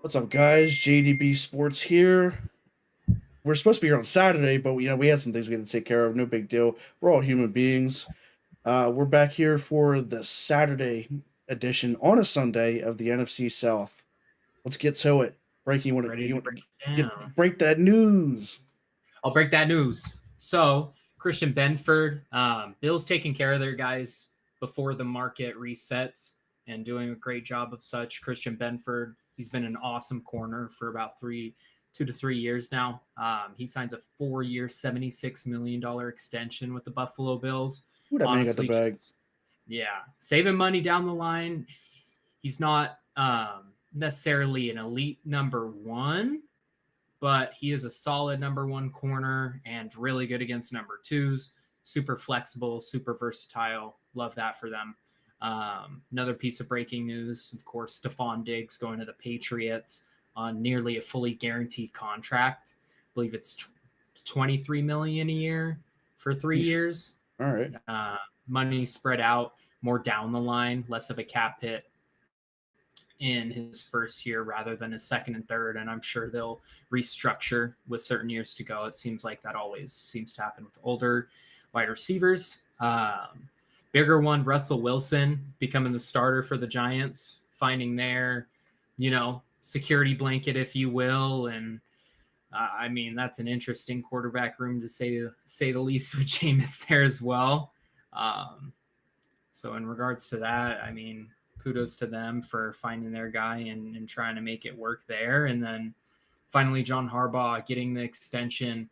What's up, guys? JDB Sports here. We're supposed to be here on Saturday, but we had some things we had to take care of. No big deal. We're all human beings. We're back here for the Saturday edition on a Sunday of the NFC South. Let's get to it. Breaking. Ready You to want break to it down. break that news? I'll break that news. So, Christian Benford, Bill's taking care of their guys before the market resets and doing a great job of such. Christian Benford, he's been an awesome corner for about 2 to 3 years now. He signs a 4-year, $76 million extension with the Buffalo Bills. Ooh, that man got the Honestly, bag. just saving money down the line. He's not necessarily an elite number one, but he is a solid number one corner and really good against number twos. Super flexible, super versatile. Love that for them. Another piece of breaking news, of course, Stephon Diggs going to the Patriots on nearly a fully guaranteed contract. I believe it's $23 million a year for 3 years. All right. Money spread out more down the line, less of a cap hit in his first year rather than his second and third. And I'm sure they'll restructure with certain years to go. It seems like that always seems to happen with older wide receivers. Bigger one, Russell Wilson becoming the starter for the Giants, finding their, security blanket, if you will. And I mean, that's an interesting quarterback room to say the least with Jameis there as well. So in regards to that, I mean, kudos to them for finding their guy and trying to make it work there. And then finally, John Harbaugh getting the extension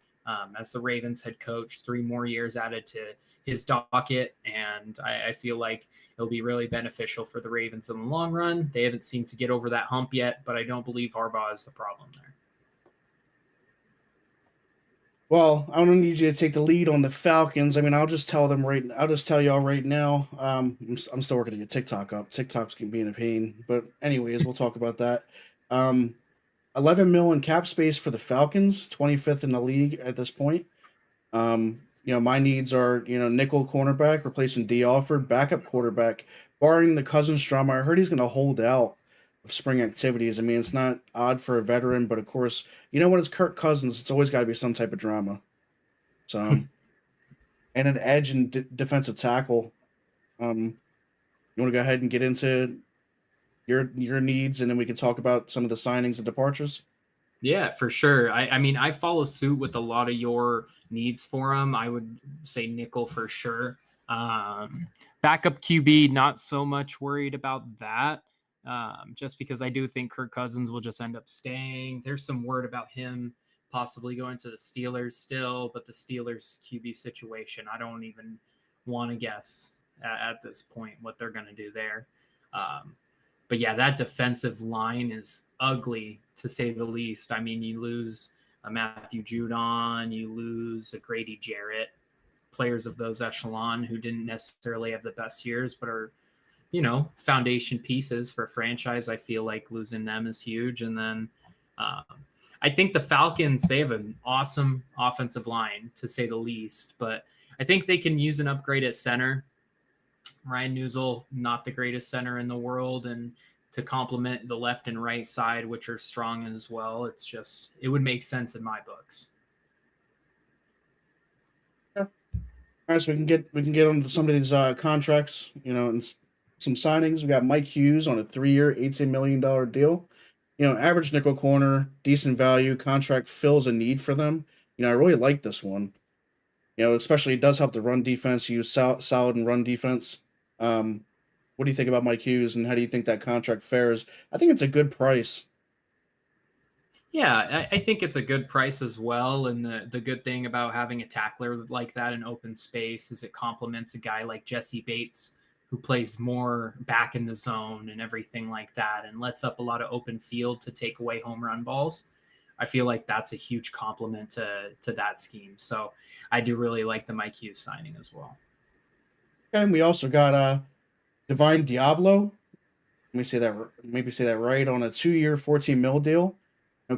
as the Ravens head coach, 3 more years added to his docket. And I feel like it'll be really beneficial for the Ravens in the long run. They haven't seemed to get over that hump yet, but I don't believe Harbaugh is the problem there. Well, I don't need you to take the lead on the Falcons. I mean, I'll just tell y'all right now. I'm still working to get TikTok up. TikTok's being a pain, but anyways, we'll talk about that. 11 mil in cap space for the Falcons, 25th in the league at this point. My needs are nickel cornerback replacing D. Alford, backup quarterback, barring the Cousins drama. I heard he's going to hold out of spring activities. I mean, it's not odd for a veteran, but of course, when it's Kirk Cousins, it's always got to be some type of drama. So, and an edge and defensive tackle. You want to go ahead and get into your needs, and then we can talk about some of the signings and departures. Yeah, for sure. I mean, I follow suit with a lot of your needs for him. I would say nickel for sure. Backup QB, not so much worried about that. Just because I do think Kirk Cousins will just end up staying. There's some word about him possibly going to the Steelers still, but the Steelers QB situation, I don't even want to guess at this point what they're going to do there. But yeah, that defensive line is ugly to say the least. I mean, you lose a Matthew Judon, you lose a Grady Jarrett, players of those echelon who didn't necessarily have the best years, but are foundation pieces for a franchise. I feel like losing them is huge. And then I think the Falcons, they have an awesome offensive line, to say the least, but I think they can use an upgrade at center. Ryan Newsel, not the greatest center in the world, and to complement the left and right side, which are strong as well, it would make sense in my books. Yeah. All right, so we can get on to some of these contracts, and some signings. We got Mike Hughes on a 3-year, $18 million deal. Average nickel corner, decent value. Contract fills a need for them. I really like this one. Especially it does help the run defense. Use solid and run defense. What do you think about Mike Hughes, and how do you think that contract fares? I think it's a good price. Yeah, I think it's a good price as well. And the good thing about having a tackler like that in open space is it complements a guy like Jesse Bates, who plays more back in the zone and everything like that, and lets up a lot of open field to take away home run balls. I feel like that's a huge compliment to that scheme. So I do really like the Mike Hughes signing as well. And we also got Divine Diablo. Maybe say that right, on a 2-year, 14 mil deal.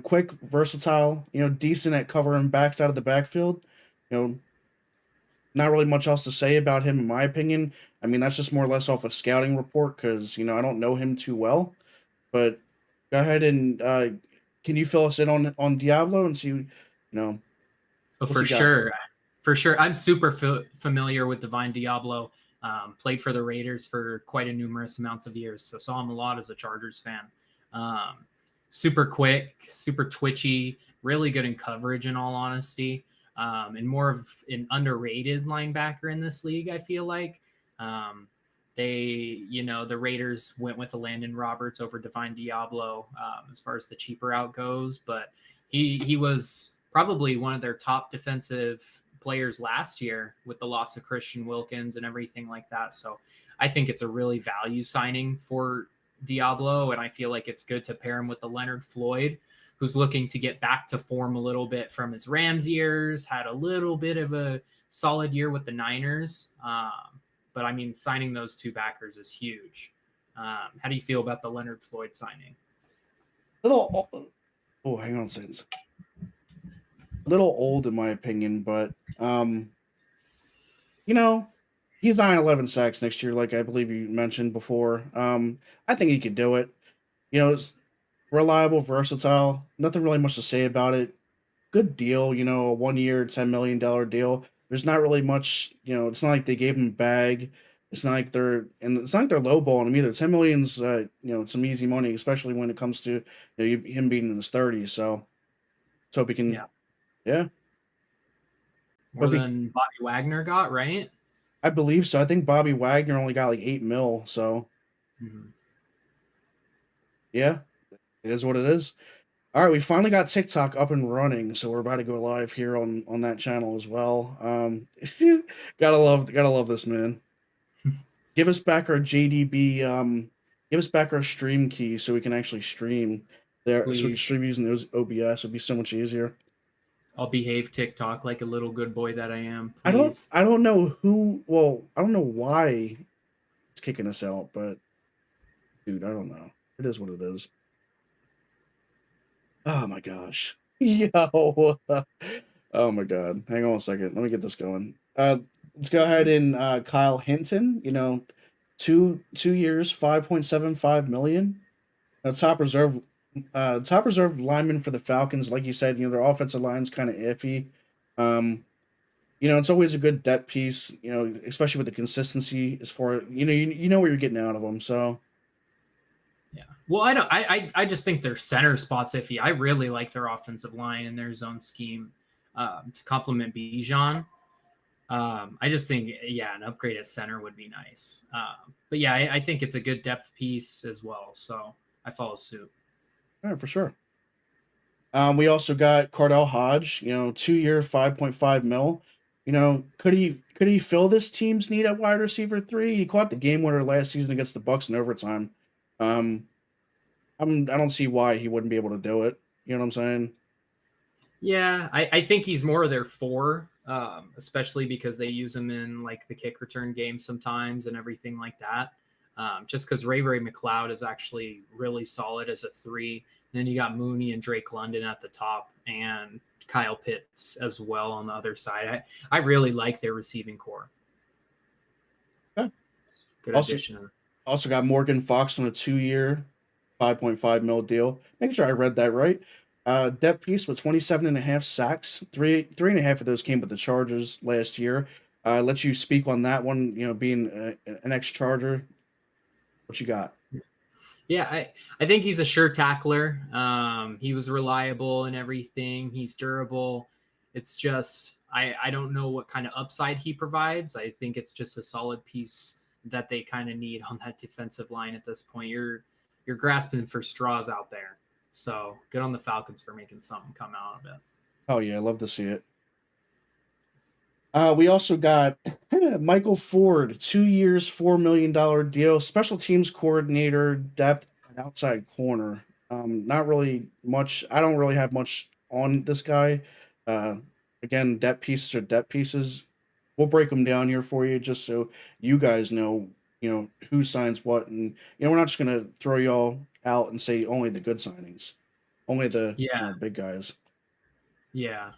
Quick, versatile, decent at covering backs out of the backfield. Not really much else to say about him, in my opinion. I mean, that's just more or less off a scouting report because, I don't know him too well. But go ahead and can you fill us in on Diablo and see, Oh, what's for he got? sure. For sure. I'm super familiar with Divine Diablo. Played for the Raiders for quite a numerous amounts of years, so saw him a lot as a Chargers fan. Um, Super quick, super twitchy, really good in coverage, in all honesty, and more of an underrated linebacker in this league, I feel like. Um, the Raiders went with the Landon Roberts over Divine Diablo as far as the cheaper out goes, but he was probably one of their top defensive players last year with the loss of Christian Wilkins and everything like that. So I think it's a really value signing for Diablo, and I feel like it's good to pair him with the Leonard Floyd, who's looking to get back to form a little bit from his Rams years, had a little bit of a solid year with the Niners. But I mean, signing those two backers is huge. How do you feel about the Leonard Floyd signing? Little, oh, hang on a second. A little old in my opinion, but you know, he's 9-11 sacks next year, like I believe you mentioned before. I think he could do it. It's reliable, versatile. Nothing really much to say about it. Good deal, a 1 year, $10 million deal. There's not really much, it's not like they gave him a bag. It's not like they're lowballing him either. 10 million's, some easy money, especially when it comes to him being in his 30s. So let's hope he Yeah, can, yeah, more hope he, than Bobby Wagner got, right? I believe so. I think Bobby Wagner only got like 8 mil. So Mm-hmm. yeah, it is what it is. All right, we finally got TikTok up and running, so we're about to go live here on that channel as well. Gotta love this, man. Give us back our JDB. Give us back our stream key so we can actually stream there. So we can Please. stream using those OBS. It'd be so much easier. I'll behave TikTok like a little good boy that I am. I don't. Please. I don't know who. Well, I don't know why it's kicking us out, but dude, I don't know. It is what it is. Oh my gosh. Yo. Oh my god. Hang on a second. Let me get this going. Let's go ahead and Kyle Hinton, 2 years, 5.75 million. Top reserve lineman for the Falcons. Like you said, their offensive line's kind of iffy. Um, it's always a good depth piece, especially with the consistency as far, you know what you're getting out of them. So Yeah. Well, I don't. I just think their center spot's iffy. I really like their offensive line and their zone scheme to complement Bijan. I just think, yeah, an upgrade at center would be nice. But yeah, I think it's a good depth piece as well. So I follow suit. yeah, for sure. We also got Cardell Hodge, 2 year, 5.5 mil. Could he fill this team's need at wide receiver three? He caught the game winner last season against the Bucks in overtime. Um, I don't see why he wouldn't be able to do it. You know what I'm saying? Yeah, I think he's more of their four, especially because they use him in like the kick return game sometimes and everything like that. Just because Ray McLeod is actually really solid as a three. And then you got Mooney and Drake London at the top and Kyle Pitts as well on the other side. I really like their receiving core. Yeah. Good Also, addition. also got Morgan Fox on a 2 year, 5.5 mil deal. Making sure I read that right. Depth piece with 27.5 sacks. Three and a half of those came with the Chargers last year. Let you speak on that one, being an ex-Charger. What you got? Yeah, I think he's a sure tackler. He was reliable and everything. He's durable. It's just I don't know what kind of upside he provides. I think it's just a solid piece that they kind of need on that defensive line at this point. You're grasping for straws out there. So good on the Falcons for making something come out of it. Oh yeah, I love to see it. We also got Michael Ford, 2 years, $4 million deal, special teams coordinator, depth, and outside corner. Not really much. I don't really have much on this guy. Uh, Again, depth pieces are depth pieces. We'll break them down here for you just so you guys know, who signs what, and we're not just gonna throw y'all out and say only the good signings, only the Yeah, big guys. yeah.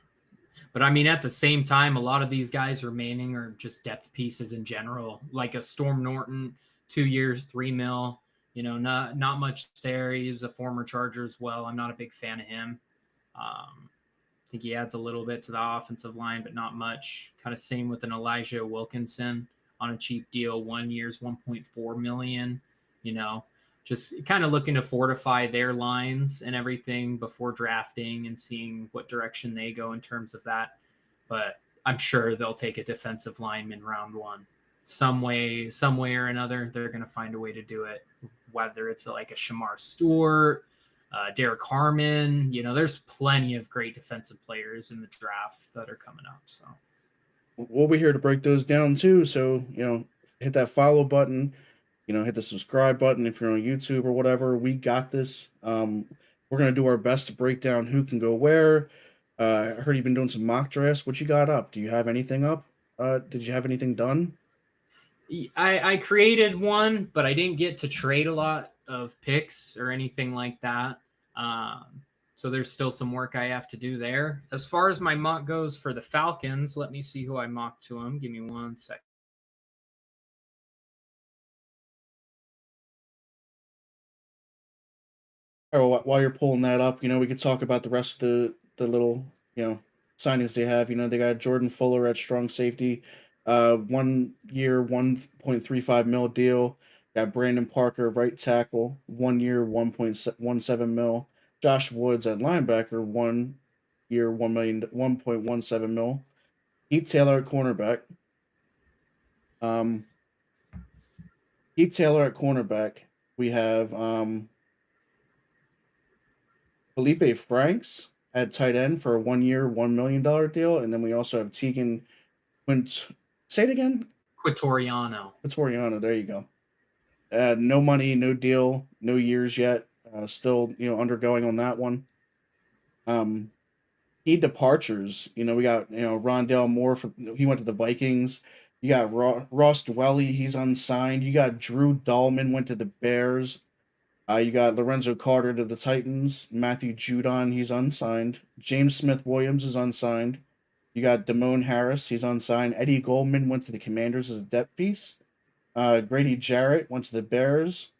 But I mean, at the same time, a lot of these guys remaining are just depth pieces in general, like a Storm Norton, 2 years, 3 mil. Not much there. He was a former Charger as well. I'm not a big fan of him. I think he adds a little bit to the offensive line, but not much. Kind of same with an Elijah Wilkinson on a cheap deal, 1 year's 1.4 million. You know, just kind of looking to fortify their lines and everything before drafting and seeing what direction they go in terms of that. But I'm sure they'll take a defensive lineman round one. Some way or another, they're going to find a way to do it. Whether it's like a Shamar Stewart, Derek Harmon, there's plenty of great defensive players in the draft that are coming up. So We'll be here to break those down too. So, hit that follow button, hit the subscribe button if you're on YouTube or whatever. We got this. We're going to do our best to break down who can go where. I heard you've been doing some mock drafts. What you got up? Do you have anything up? Did you have anything done? I created one, but I didn't get to trade a lot of picks or anything like that. So there's still some work I have to do there. As far as my mock goes for the Falcons, let me see who I mocked to them. Give me 1 second. All right, while you're pulling that up, we could talk about the rest of the little, signings they have. They got Jordan Fuller at strong safety, 1 year, 1.35 mil deal. Got Brandon Parker, right tackle, 1 year, 1.17 mil. Josh Woods at linebacker, 1 year, 1.17 mil. Heath Taylor at cornerback. Um, Heath Taylor at cornerback. We have Felipe Franks at tight end for a 1 year, $1 million deal. And then we also have Tegan Quint. Say it again? Quitoriano. There you go. No money, no deal, no years yet. Still, undergoing on that one. Key departures. We got, Rondale Moore, he went to the Vikings. You got Ross Dwelly, he's unsigned. You got Drew Dahlman, went to the Bears. You got Lorenzo Carter to the Titans. Matthew Judon, he's unsigned. James Smith-Williams is unsigned. You got Damone Harris, he's unsigned. Eddie Goldman went to the Commanders as a depth piece. Grady Jarrett went to the Bears.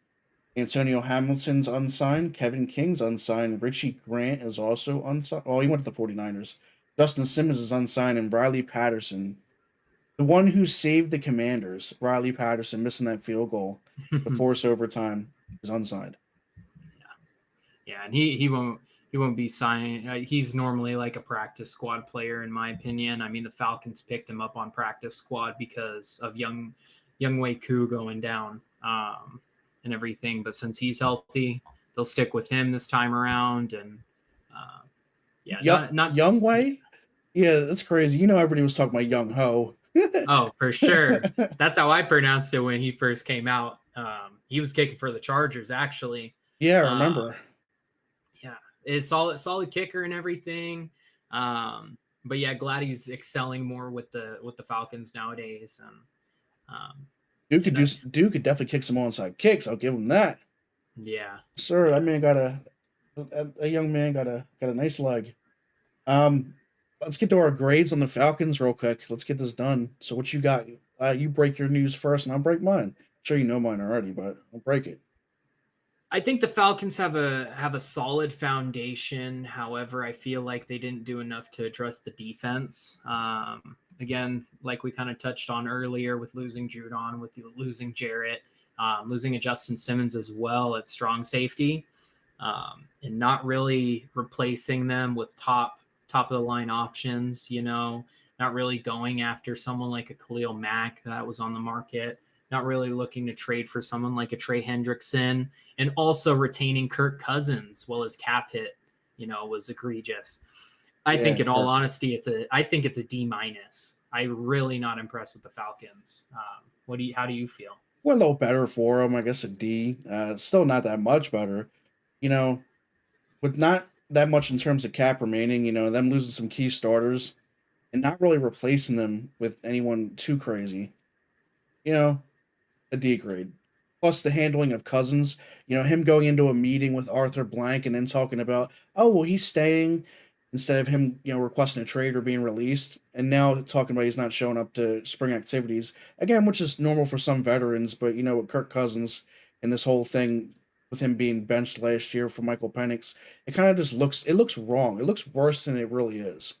Antonio Hamilton's unsigned. Kevin King's unsigned. Richie Grant is also unsigned. Oh, he went to the 49ers. Justin Simmons is unsigned. And Riley Patterson, the one who saved the Commanders, Riley Patterson, missing that field goal to force overtime, is unsigned. Yeah, and he won't be signed. He's normally like a practice squad player, in my opinion. I mean, the Falcons picked him up on practice squad because of Young Wei Koo going down and everything. But since he's healthy, they'll stick with him this time around. And not Young Wei. Yeah, that's crazy. Everybody was talking about Young Ho. Oh, for sure. That's how I pronounced it when he first came out. He was kicking for the Chargers, actually. Yeah, I remember. Yeah, it's solid kicker and everything. But yeah, glad he's excelling more with the Falcons nowadays. And Duke could definitely kick some onside kicks. I'll give him that. Yeah, sir, that man got a young man got a nice leg. Let's get to our grades on the Falcons real quick. Let's get this done. So what you got? You break your news first, and I'll break mine. I'm sure you know mine already, but I'll break it. I think the Falcons have a solid foundation. However, I feel like they didn't do enough to address the defense. Again, like we kind of touched on earlier with losing Judon, with losing Jarrett, losing a Justin Simmons as well at strong safety, and not really replacing them with top of the line options, not really going after someone like a Khalil Mack that was on the market, not really looking to trade for someone like a Trey Hendrickson, and also retaining Kirk Cousins while his cap hit, was egregious. I think in all honesty, it's a D-. I'm really not impressed with the Falcons. How do you feel? We're a little better for them, I guess a D. Still not that much better, with not that much in terms of cap remaining, them losing some key starters and not really replacing them with anyone too crazy, a D grade. Plus the handling of Cousins, him going into a meeting with Arthur Blank and then talking about, oh, well, he's staying instead of him, requesting a trade or being released. And now talking about he's not showing up to spring activities again, which is normal for some veterans. But, with Kirk Cousins, and this whole thing with him being benched last year for Michael Penix, it kind of just looks wrong. It looks worse than it really is.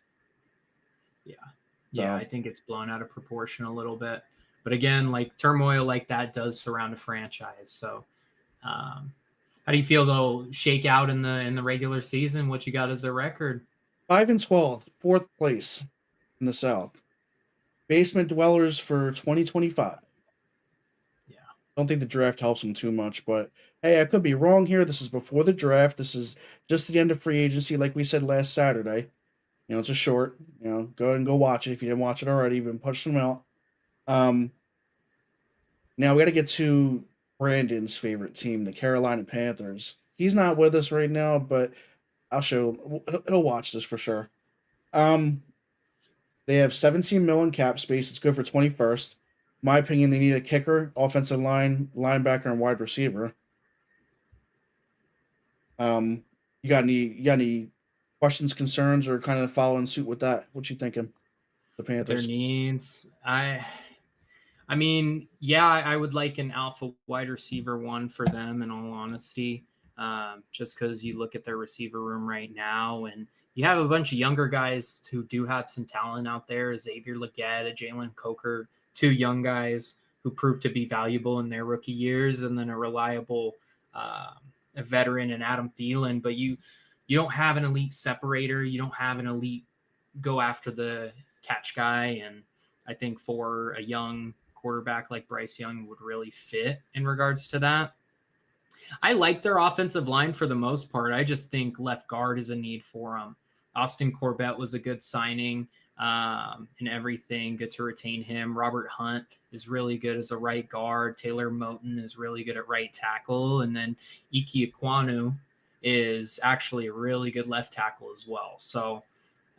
Yeah. Yeah, I So think it's blown out of proportion a little bit. But again, like turmoil like that does surround a franchise. So um, how do you feel they'll shake out in the regular season? What you got as a record? 5-12, fourth place in the South. Basement dwellers for 2025. Yeah. Don't think the draft helps them too much, but hey, I could be wrong here. This is before the draft. This is just the end of free agency, like we said last Saturday. It's a short. Go ahead and go watch it if you didn't watch it already. You've been pushing them out. Um, Now we got to get to Brandon's favorite team, the Carolina Panthers. He's not with us right now, but I'll show him. He'll watch this for sure. Um, they have 17 million cap space. It's good for 21st. My opinion, they need a kicker, offensive line, linebacker, and wide receiver. Um, you got any questions, concerns, or kind of following suit with that? What you thinking, the With their Panthers? needs, I mean, yeah, I would like an alpha wide receiver one for them. In all honesty, just because you look at their receiver room right now, and you have a bunch of younger guys who do have some talent out there. Xavier Legette, Jalen Coker, two young guys who proved to be valuable in their rookie years, and then a reliable a veteran in Adam Thielen. But you don't have an elite separator. You don't have an elite go after the catch guy, and I think for a young quarterback like Bryce Young would really fit in regards to that. I like their offensive line for the most part. I just think left guard is a need for them. Austin Corbett was a good signing and everything. Good to retain him. Robert Hunt is really good as a right guard. Taylor Moton is really good at right tackle. And then Iki Ekwonu is actually a really good left tackle as well. So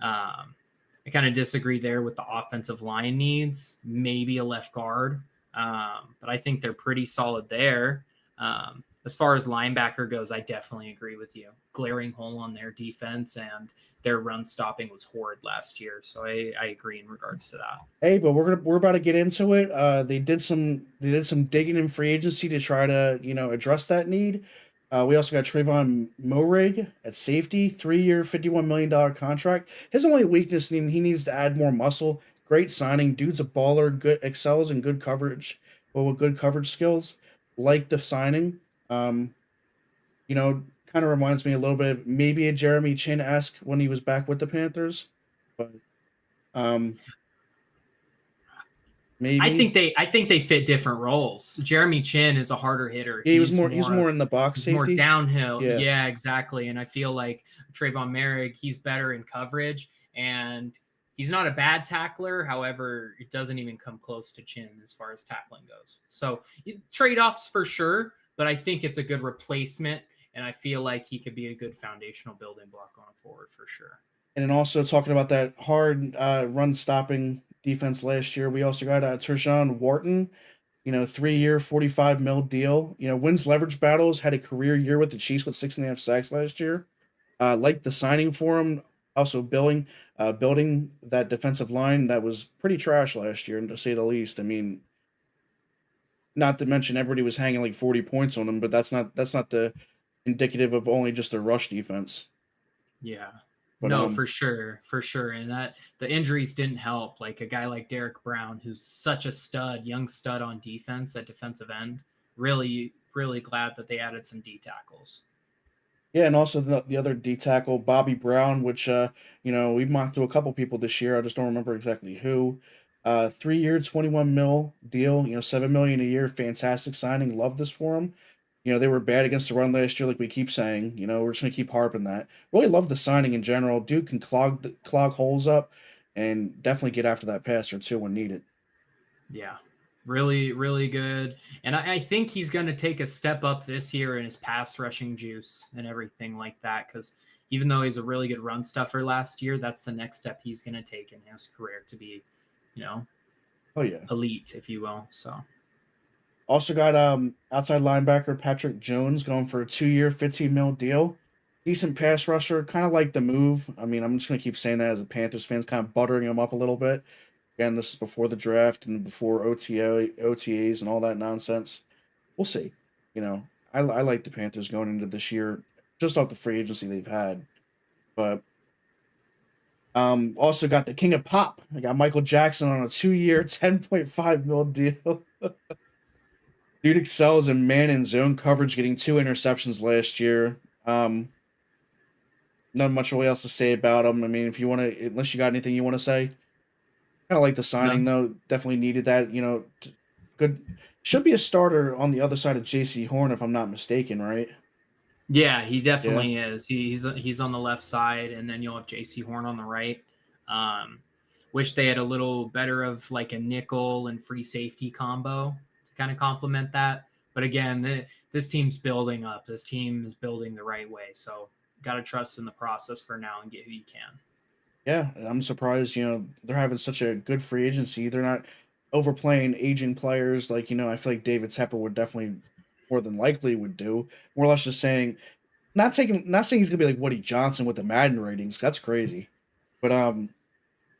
I kind of disagree there with the offensive line needs, maybe a left guard. But I think they're pretty solid there. As far as linebacker goes, I definitely agree with you. Glaring hole on their defense, and their run stopping was horrid last year. So I agree in regards to that. Hey, but we're about to get into it. They did some digging in free agency to try to address that need. We also got Trayvon Morig at safety, 3-year, $51 million contract. His only weakness, he needs to add more muscle. Great signing, dude's a baller, good excels in good coverage, but with good coverage skills. Like the signing, kind of reminds me a little bit of maybe a Jeremy Chin esque when he was back with the Panthers, but um, maybe. I think they fit different roles. Jeremy Chin is a harder hitter. Yeah, he was more in the box He's more safety. downhill. Yeah. Yeah, exactly. And I feel like Trayvon Merrick, he's better in coverage, and he's not a bad tackler. However, it doesn't even come close to Chin as far as tackling goes. So trade offs for sure, but I think it's a good replacement, and I feel like he could be a good foundational building block going forward for sure. And then also talking about that hard run stopping defense last year, we also got Terjan Wharton, 3-year, 45 mil deal. Wins leverage battles, had a career year with the Chiefs with 6.5 sacks last year. Like the signing for him, also building that defensive line that was pretty trash last year, to say the least. I mean, not to mention everybody was hanging like 40 points on him, but that's not the indicative of only just a rush defense. Yeah. But No, for sure. And that the injuries didn't help. Like a guy like Derek Brown, who's such a stud, young stud on defense at defensive end. Really, really glad that they added some D tackles. yeah, and also the other D tackle, Bobby Brown, which we've mocked to a couple people this year. I just don't remember exactly who. 3-year, 21 mil deal. 7 million a year. Fantastic signing. Love this for him. They were bad against the run last year, like we keep saying. We're just gonna keep harping that. Really love the signing in general. Dude can clog holes up, and definitely get after that passer too when needed. Yeah. Really, really good. And I think he's going to take a step up this year in his pass rushing juice and everything like that. Because even though he's a really good run stuffer last year, that's the next step he's going to take in his career to be, you know, Oh yeah. elite, if you will. So, Also got outside linebacker Patrick Jones going for a 2-year, 15 mil deal. Decent pass rusher, kind of like the move. I mean, I'm just gonna keep saying that as a Panthers fans, kind of buttering him up a little bit. Again, this is before the draft and before OTAs and all that nonsense. We'll see. I like the Panthers going into this year just off the free agency they've had. But also got the King of Pop. I got Michael Jackson on a 2-year, 10.5 mil deal. Dude excels in man and zone coverage, getting 2 interceptions last year. Um, Not much really else to say about him. I mean, if you want to, unless you got anything you want to say, kind of like the signing No. though. Definitely needed that. Good. Should be a starter on the other side of J.C. Horn, if I'm not mistaken, right? Yeah, he Yeah. definitely is. He's on the left side, and then you'll have J.C. Horn on the right. Um, Wish they had a little better of like a nickel and free safety combo to kind of complement that. But again, this team's building up. This team is building the right way. So got to trust in the process for now and get who you can. Yeah, I'm surprised, they're having such a good free agency. They're not overplaying aging players like, I feel like David Tepper would definitely more than likely would do. More or less just saying not saying he's gonna be like Woody Johnson with the Madden ratings. That's crazy. But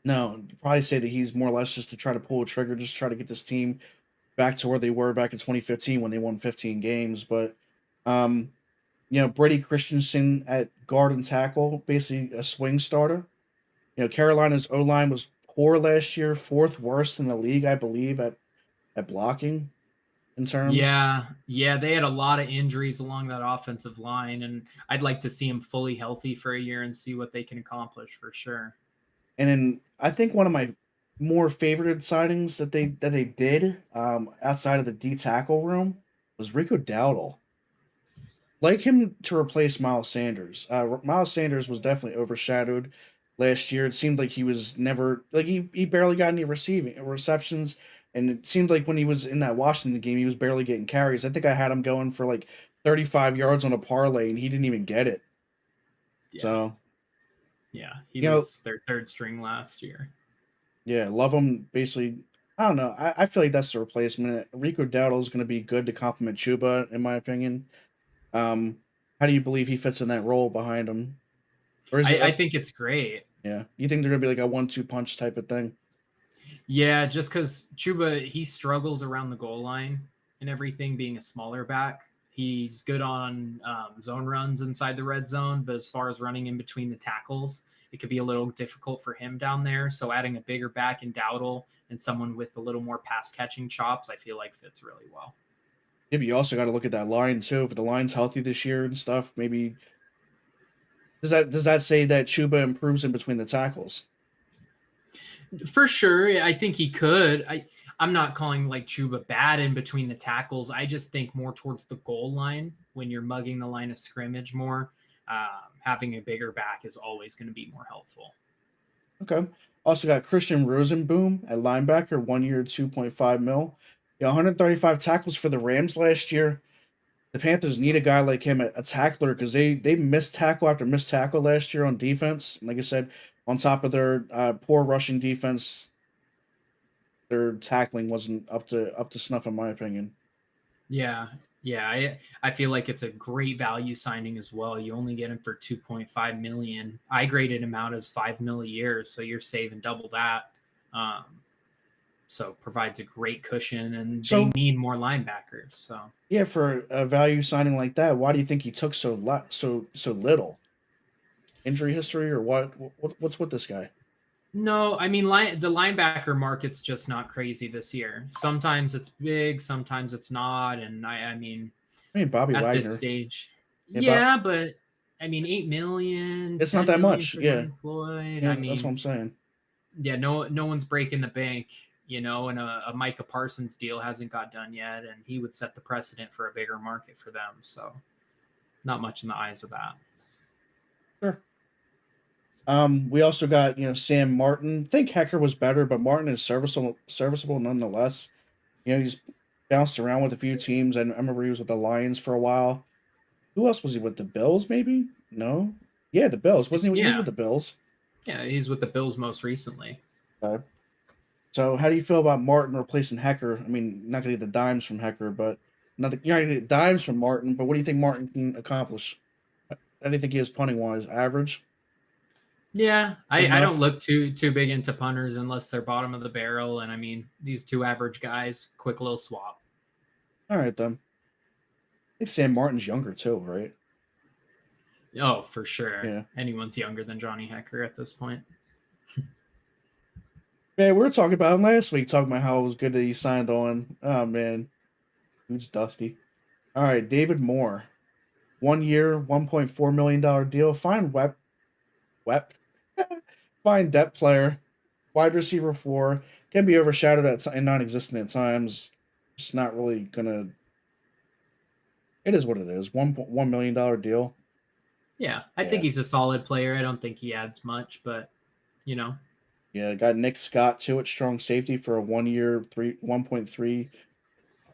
no, you'd probably say that he's more or less just to try to pull a trigger, just try to get this team back to where they were back in 2015 when they won 15 games. But um, Brady Christensen at guard and tackle, basically a swing starter. Carolina's O line was poor last year, fourth worst in the league, I believe, at blocking in terms. Yeah, they had a lot of injuries along that offensive line, and I'd like to see them fully healthy for a year and see what they can accomplish for sure. And then I think one of my more favorited signings that they did outside of the D tackle room was Rico Dowdle. Like him to replace Miles Sanders. Miles Sanders was definitely overshadowed last year. It seemed like he was never like he barely got any receiving receptions, and it seemed like when he was in that Washington game, he was barely getting carries. I think I had him going for like 35 yards on a parlay, and he didn't even get it. Yeah, So yeah, he you know, was their third string last year. yeah, love him. Basically, I don't know. I feel like that's the replacement. Rico Dowdle is going to be good to complement Chuba, in my opinion. Um, how do you believe he fits in that role behind him? Or is it I up? think it's great. Yeah. You think they're gonna be like a 1-2 punch type of thing? Yeah, just because Chuba he struggles around the goal line and everything, being a smaller back. He's good on zone runs inside the red zone, but as far as running in between the tackles, it could be a little difficult for him down there. So adding a bigger back in Dowdle and someone with a little more pass catching chops, I feel like fits really well. Yeah, but you also got to look at that line too. If the line's healthy this year and stuff, maybe does that say that Chuba improves in between the tackles? For sure, I think he could. I'm not calling like Chuba bad in between the tackles. I just think more towards the goal line when you're mugging the line of scrimmage more. Having a bigger back is always going to be more helpful. Okay. Also got Christian Rosenboom at linebacker, 1 year, 2.5 mil. Yeah, 135 tackles for the Rams last year. The Panthers need a guy like him, a tackler, because they missed tackle after missed tackle last year on defense. And like I said, on top of their poor rushing defense, their tackling wasn't up to snuff, in my opinion. Yeah, yeah. I feel like it's a great value signing as well. You only get him for 2.5 million. I graded him out as 5 mil a year, so you're saving double that. Um, so provides a great cushion, and they So need more linebackers. So yeah, for a value signing like that, why do you think he took so little? Injury history or what? What's with this guy? no, I mean the linebacker market's just not crazy this year. Sometimes it's big, sometimes it's not, and I mean I mean, Bobby at this Wagner. stage, Yeah, but yeah, but I mean 8 million, it's not ten that million much. for Yeah, Jordan Floyd. yeah, I that's what mean, I'm saying. yeah, no one's breaking the bank, and a Micah Parsons deal hasn't got done yet, and he would set the precedent for a bigger market for them. So not much in the eyes of that. Sure. We also got Sam Martin. I think Hecker was better, but Martin is serviceable nonetheless. He's bounced around with a few teams. I remember he was with the Lions for a while. Who else was he with? The Bills, maybe? No. Yeah, the Bills. Wasn't he? He was with Yeah, the Bills. yeah, he's with the Bills most recently. So how do you feel about Martin replacing Hecker? I mean, not gonna get the dimes from Hecker, but you're not gonna get dimes from Martin. But what do you think Martin can accomplish? How do you think he is punting wise? Average? Yeah, Good I don't enough? look too big into punters unless they're bottom of the barrel. And I mean, these two average guys, quick little swap. All right then. think Sam Martin's younger too, right? Oh, for sure. Yeah. Anyone's younger than Johnny Hecker at this point. Man, we were talking about him last week, talking about how it was good that he signed on. Oh man, who's Dusty? All right, David Moore, 1 year, $1.4 million deal. Wep, fine depth player, wide receiver four, can be overshadowed and non-existent at times. Just not really gonna. It is what it is. $1.1 million deal. Yeah, I think Yeah, he's a solid player. I don't think he adds much, but you know, yeah. Got Nick Scott too at strong safety for a 1 year, $1.3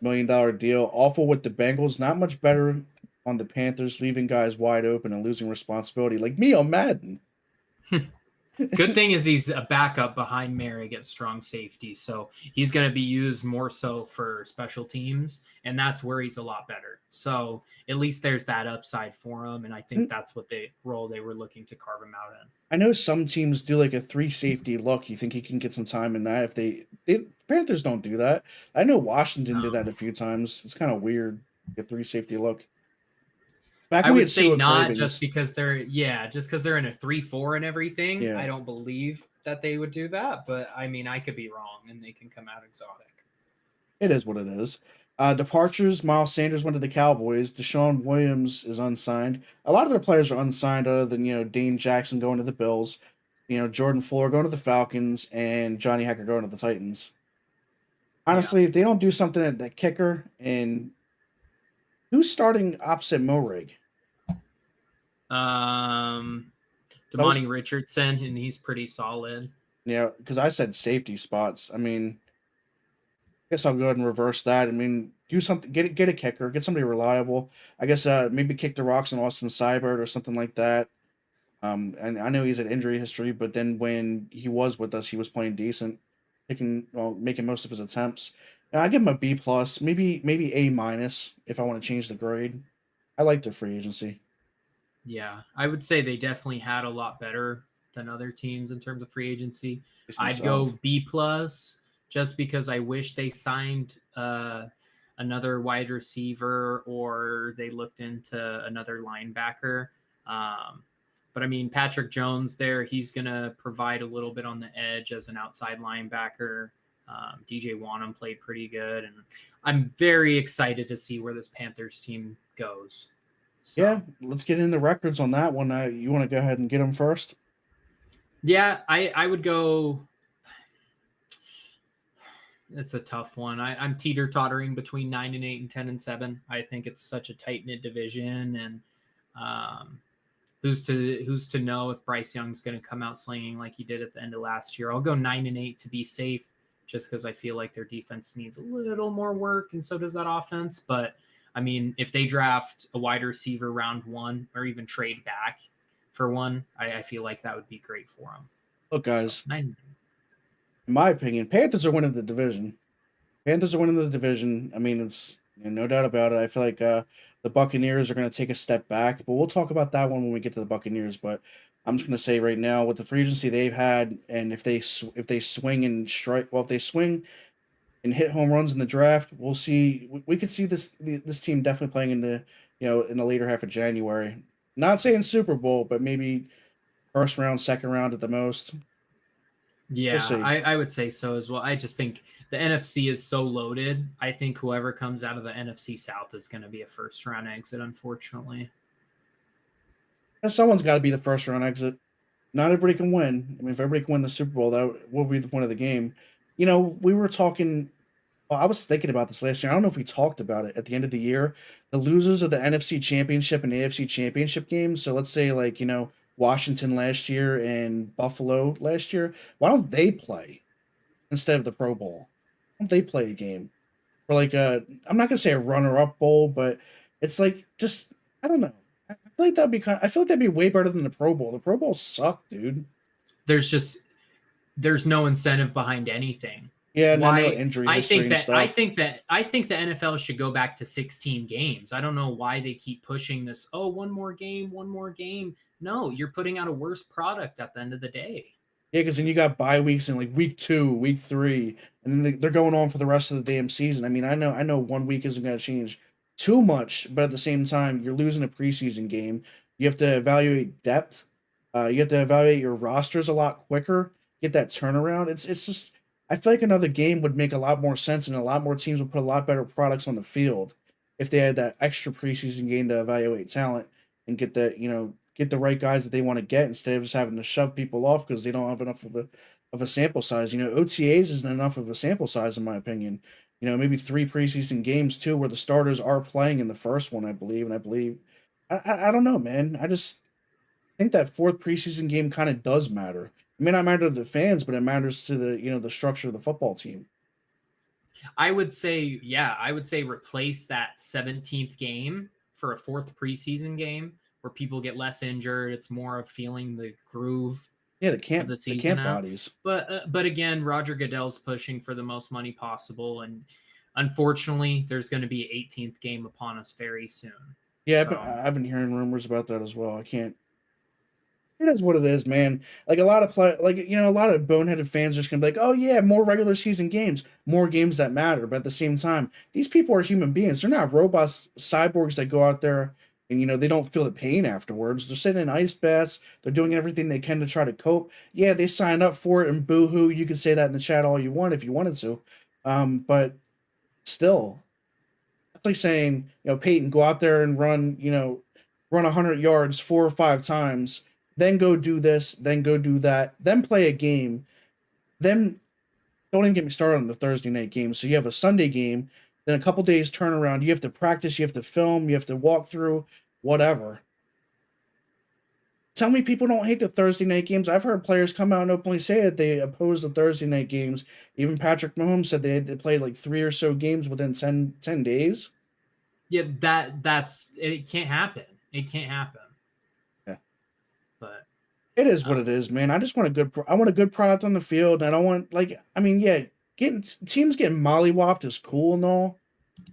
million deal. Awful with the Bengals. Not much better on the Panthers, leaving guys wide open and losing responsibility. Like me on Madden. good thing is he's a backup behind Merrick at strong safety, so he's going to be used more so for special teams, and that's where he's a lot better. So at least there's that upside for him, and I think that's what the role they were looking to carve him out in. I know some teams do like a three safety look. You think he can get some time in that? If they Panthers don't do that. I know Washington did that a few times. It's kind of weird. A three safety look. Back I when we had would say Sua not just Cravings. because they're in a 3-4 and everything. Yeah, I don't believe that they would do that, but I mean I could be wrong and they can come out exotic. it is what it is. Departures: Miles Sanders went to the Cowboys. Deshaun Williams is unsigned. A lot of their players are unsigned, other than Dane Jackson going to the Bills. Jordan Fuller going to the Falcons, and Johnny Hecker going to the Titans. Yeah. Honestly, if they don't do something at that kicker, and who's starting opposite Morig? That was Damani Richardson, and he's pretty solid. Yeah, because I said safety spots. I mean, I guess I'll go ahead and reverse that. I mean, do something, get a kicker, get somebody reliable. I guess maybe kick the rocks in Austin Seibert or something like that. And I know he's had injury history, but then when he was with us, he was playing decent, making most of his attempts. And I give him a B plus, maybe A minus if I want to change the grade. I like their free agency. Yeah, I would say they definitely had a lot better than other teams in terms of free agency. It's I'd go themselves. B plus just because I wish they signed another wide receiver or they looked into another linebacker. Um, but I mean, Patrick Jones there, he's going to provide a little bit on the edge as an outside linebacker. DJ Wanham played pretty good, and I'm very excited to see where this Panthers team goes. Yeah, So let's get into records on that one. You want to go ahead and get them first? yeah, I would go. It's a tough one. I'm teeter tottering between 9-8 and 10-7. I think it's such a tight knit division, and um, who's to know if Bryce Young's going to come out slinging like he did at the end of last year. I'll go 9-8 to be safe, just because I feel like their defense needs a little more work, and so does that offense. But I mean, if they draft a wide receiver round one, or even trade back for one, I feel like that would be great for them. Look, So guys, 9. in my opinion, Panthers are winning the division. Panthers are winning the division. I mean, it's no doubt about it. I feel like the Buccaneers are going to take a step back, but we'll talk about that one when we get to the Buccaneers. But I'm just going to say right now, with the free agency they've had, and if they swing and strike, well, if they swing and hit home runs in the draft, we'll see. We could see this team definitely playing in the in the later half of January. Not saying Super Bowl, but maybe first round, second round at the most. We'll Yeah, see. I would say so as well. I just think the NFC is so loaded. I think whoever comes out of the NFC South is going to be a first round exit, unfortunately. And someone's got to be the first round exit. Not everybody can win. I mean, if everybody can win the Super Bowl, that will be the point of the game. We were talking. Well, I was thinking about this last year. I don't know if we talked about it at the end of the year. The losers of the NFC Championship and AFC Championship games. So let's say, like, Washington last year and Buffalo last year. Why don't they play instead of the Pro Bowl? Why don't they play a game? Or like I'm not gonna say a runner-up bowl, but it's like just I don't know. I feel like that'd be way better than the Pro Bowl. The Pro Bowl sucked, dude. There's just there's no incentive behind anything. Yeah, and I know Why injury I history think and that I stuff. think that I think the NFL should go back to 16 games. I don't know why they keep pushing this, oh, one more game, one more game. No, you're putting out a worse product at the end of the day. Yeah, because then you got bye weeks in like week 2, week 3, and then they're going on for the rest of the damn season. I mean, I know 1 week isn't going to change too much, but at the same time, you're losing a preseason game. You have to evaluate depth. You have to evaluate your rosters a lot quicker. Get that turnaround. It's just I feel like another game would make a lot more sense, and a lot more teams would put a lot better products on the field if they had that extra preseason game to evaluate talent and get the right guys that they want to get instead of just having to shove people off because they don't have enough of a sample size. OTAs isn't enough of a sample size in my opinion. Maybe three preseason games too, where the starters are playing in the first one, I believe. And I believe, I don't know, man. I just think that fourth preseason game kind of does matter. It may not matter to the fans, but it matters to the structure of the football team. I would say, yeah, I would say replace that 17th game for a fourth preseason game where people get less injured. It's more of feeling the groove Yeah, of the the season camp out. bodies. But again, Roger Goodell's pushing for the most money possible, and unfortunately, there's going to be an 18th game upon us very soon. Yeah, but So I've been hearing rumors about that as well. I can't. It is what it is, man. Like a lot of a lot of boneheaded fans are just gonna be like, "Oh yeah, more regular season games, more games that matter." But at the same time, these people are human beings. They're not robots, cyborgs that go out there and they don't feel the pain afterwards. They're sitting in ice baths. They're doing everything they can to try to cope. Yeah, they signed up for it, and boo-hoo. You can say that in the chat all you want if you wanted to, but still, it's like saying, Peyton, go out there and run 100 yards 4 or 5 times, then go do this, then go do that, then play a game, then don't even get me started on the Thursday night game. So you have a Sunday game, then a couple days turnaround. You have to practice, you have to film, you have to walk through, whatever. Tell me people don't hate the Thursday night games. I've heard players come out and openly say that they oppose the Thursday night games. Even Patrick Mahomes said they played like three or so games within 10 days. yeah, that's it. Can't happen. It can't happen. Yeah. But It is what um, it is, man. I just want I want a good product on the field. And I don't want yeah, getting teams getting mollywopped is cool and all,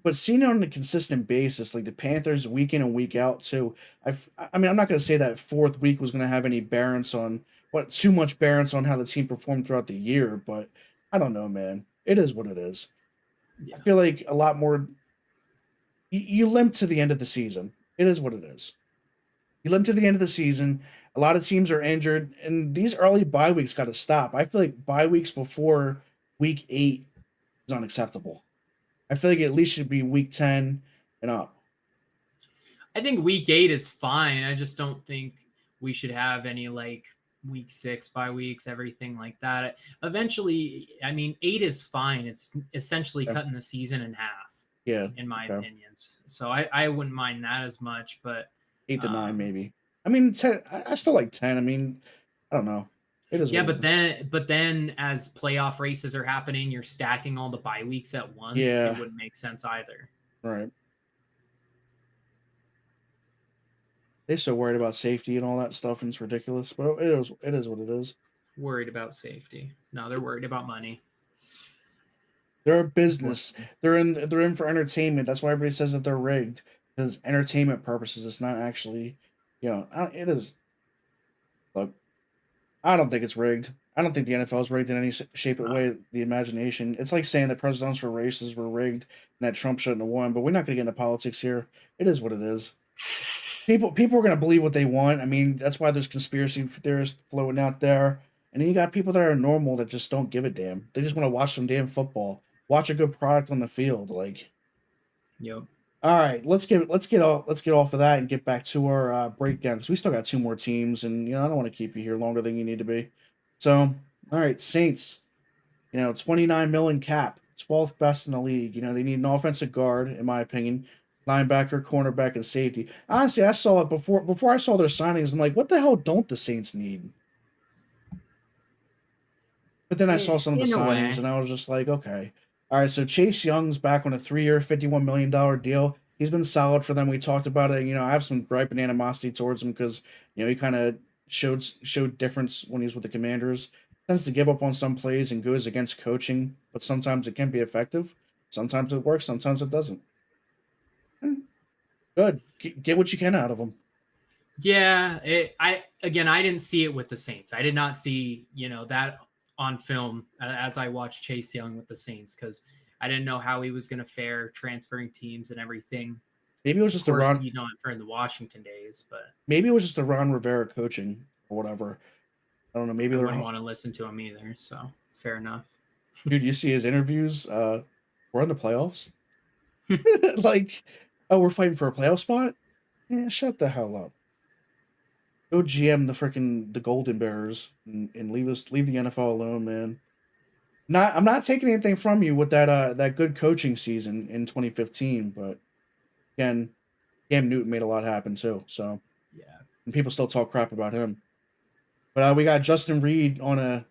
but seeing it on a consistent basis, like the Panthers week in and week out too. I'm not gonna say that fourth week was gonna have any bearance on too much bearance on how the team performed throughout the year, but I don't know, man. It is what it is. I yeah, feel like a lot more you limp to the end of the season. It is what it is. You limp to the end of the season. A lot of teams are injured, and these early bye weeks got to stop. I feel like bye weeks before week 8 is unacceptable. I feel like it at least should be week 10 and up. I think week 8 is fine. I just don't think we should have any like week 6 bye weeks, everything like that. Eventually, I mean, 8 is fine. It's essentially Okay. cutting the season in half, Yeah. in my Okay. opinions. So I wouldn't mind that as much, but 8 to 9, um, maybe. I mean, 10. I still like 10. I mean, I don't know. It is yeah, what it but is. then as playoff races are happening, you're stacking all the bye weeks at once. It Yeah. wouldn't make sense either. Right. They're so worried about safety and all that stuff, and it's ridiculous. But it is what it is. Worried about safety. No, they're worried about money. They're a business. Unfortunately. They're in for entertainment. That's why everybody says that they're rigged. Because it's entertainment purposes. It's not actually, it is. Look, I don't think it's rigged. I don't think the NFL is rigged in any shape It's or not. way. The imagination. It's like saying that presidential races were rigged and that Trump shouldn't have won. But we're not going to get into politics here. It is what it is. People are going to believe what they want. I mean, that's why there's conspiracy theorists floating out there. And then you got people that are normal that just don't give a damn. They just want to watch some damn football, watch a good product on the field. Like, Yep. all right, let's get off of that and get back to our breakdown because we still got two more teams, and I don't want to keep you here longer than you need to be. So, all right, Saints. 29 million cap, 12th best in the league. They need an offensive guard, in my opinion, linebacker, cornerback, and safety. Honestly, I saw it before I saw their signings. I'm like, what the hell don't the Saints need? But then I saw some of the In a signings, way. and I was just like, okay, all right. So Chase Young's back on a 3-year, $51 million deal. He's been solid for them. We talked about it. I have some gripe and animosity towards him because he kind of showed difference when he was with the Commanders. Tends to give up on some plays and goes against coaching, but sometimes it can be effective. Sometimes it works. Sometimes it doesn't. Good. Get what you can out of him. Yeah, I didn't see it with the Saints. I did not see that on film as I watched Chase Young with the Saints because I didn't know how he was going to fare transferring teams and everything. Maybe it was Of just the course, Ron. you know, for the Washington days, but Maybe it was just the Ron Rivera coaching or whatever. I don't know. Maybe I they're wouldn't want to listen to him either. So fair enough. dude. You see his interviews. We're in the playoffs. Like, oh, we're fighting for a playoff spot. Yeah, shut the hell up. Go GM the Golden Bears and leave the NFL alone, man. I'm not taking anything from you with that good coaching season in 2015, but again, Cam Newton made a lot happen too. So Yeah. and people still talk crap about him. But we got Justin Reed on a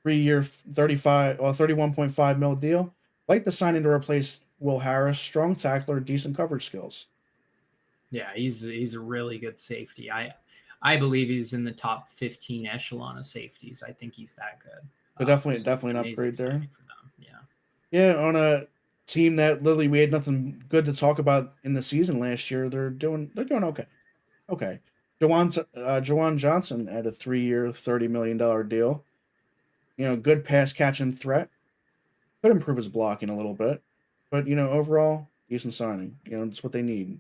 3-year 35 or 31.5 mil deal. Like the signing to replace Will Harris, strong tackler, decent coverage skills. Yeah, he's a really good safety. I believe he's in the top 15 echelon of safeties. I think he's that good. So So definitely an amazing upgrade there. signing for them. Yeah. Yeah, on a team that literally we had nothing good to talk about in the season last year, they're doing okay. Okay. Jawan Johnson had a 3-year, $30 million deal. Good pass catching threat. Could improve his blocking a little bit, but overall decent signing. It's what they need.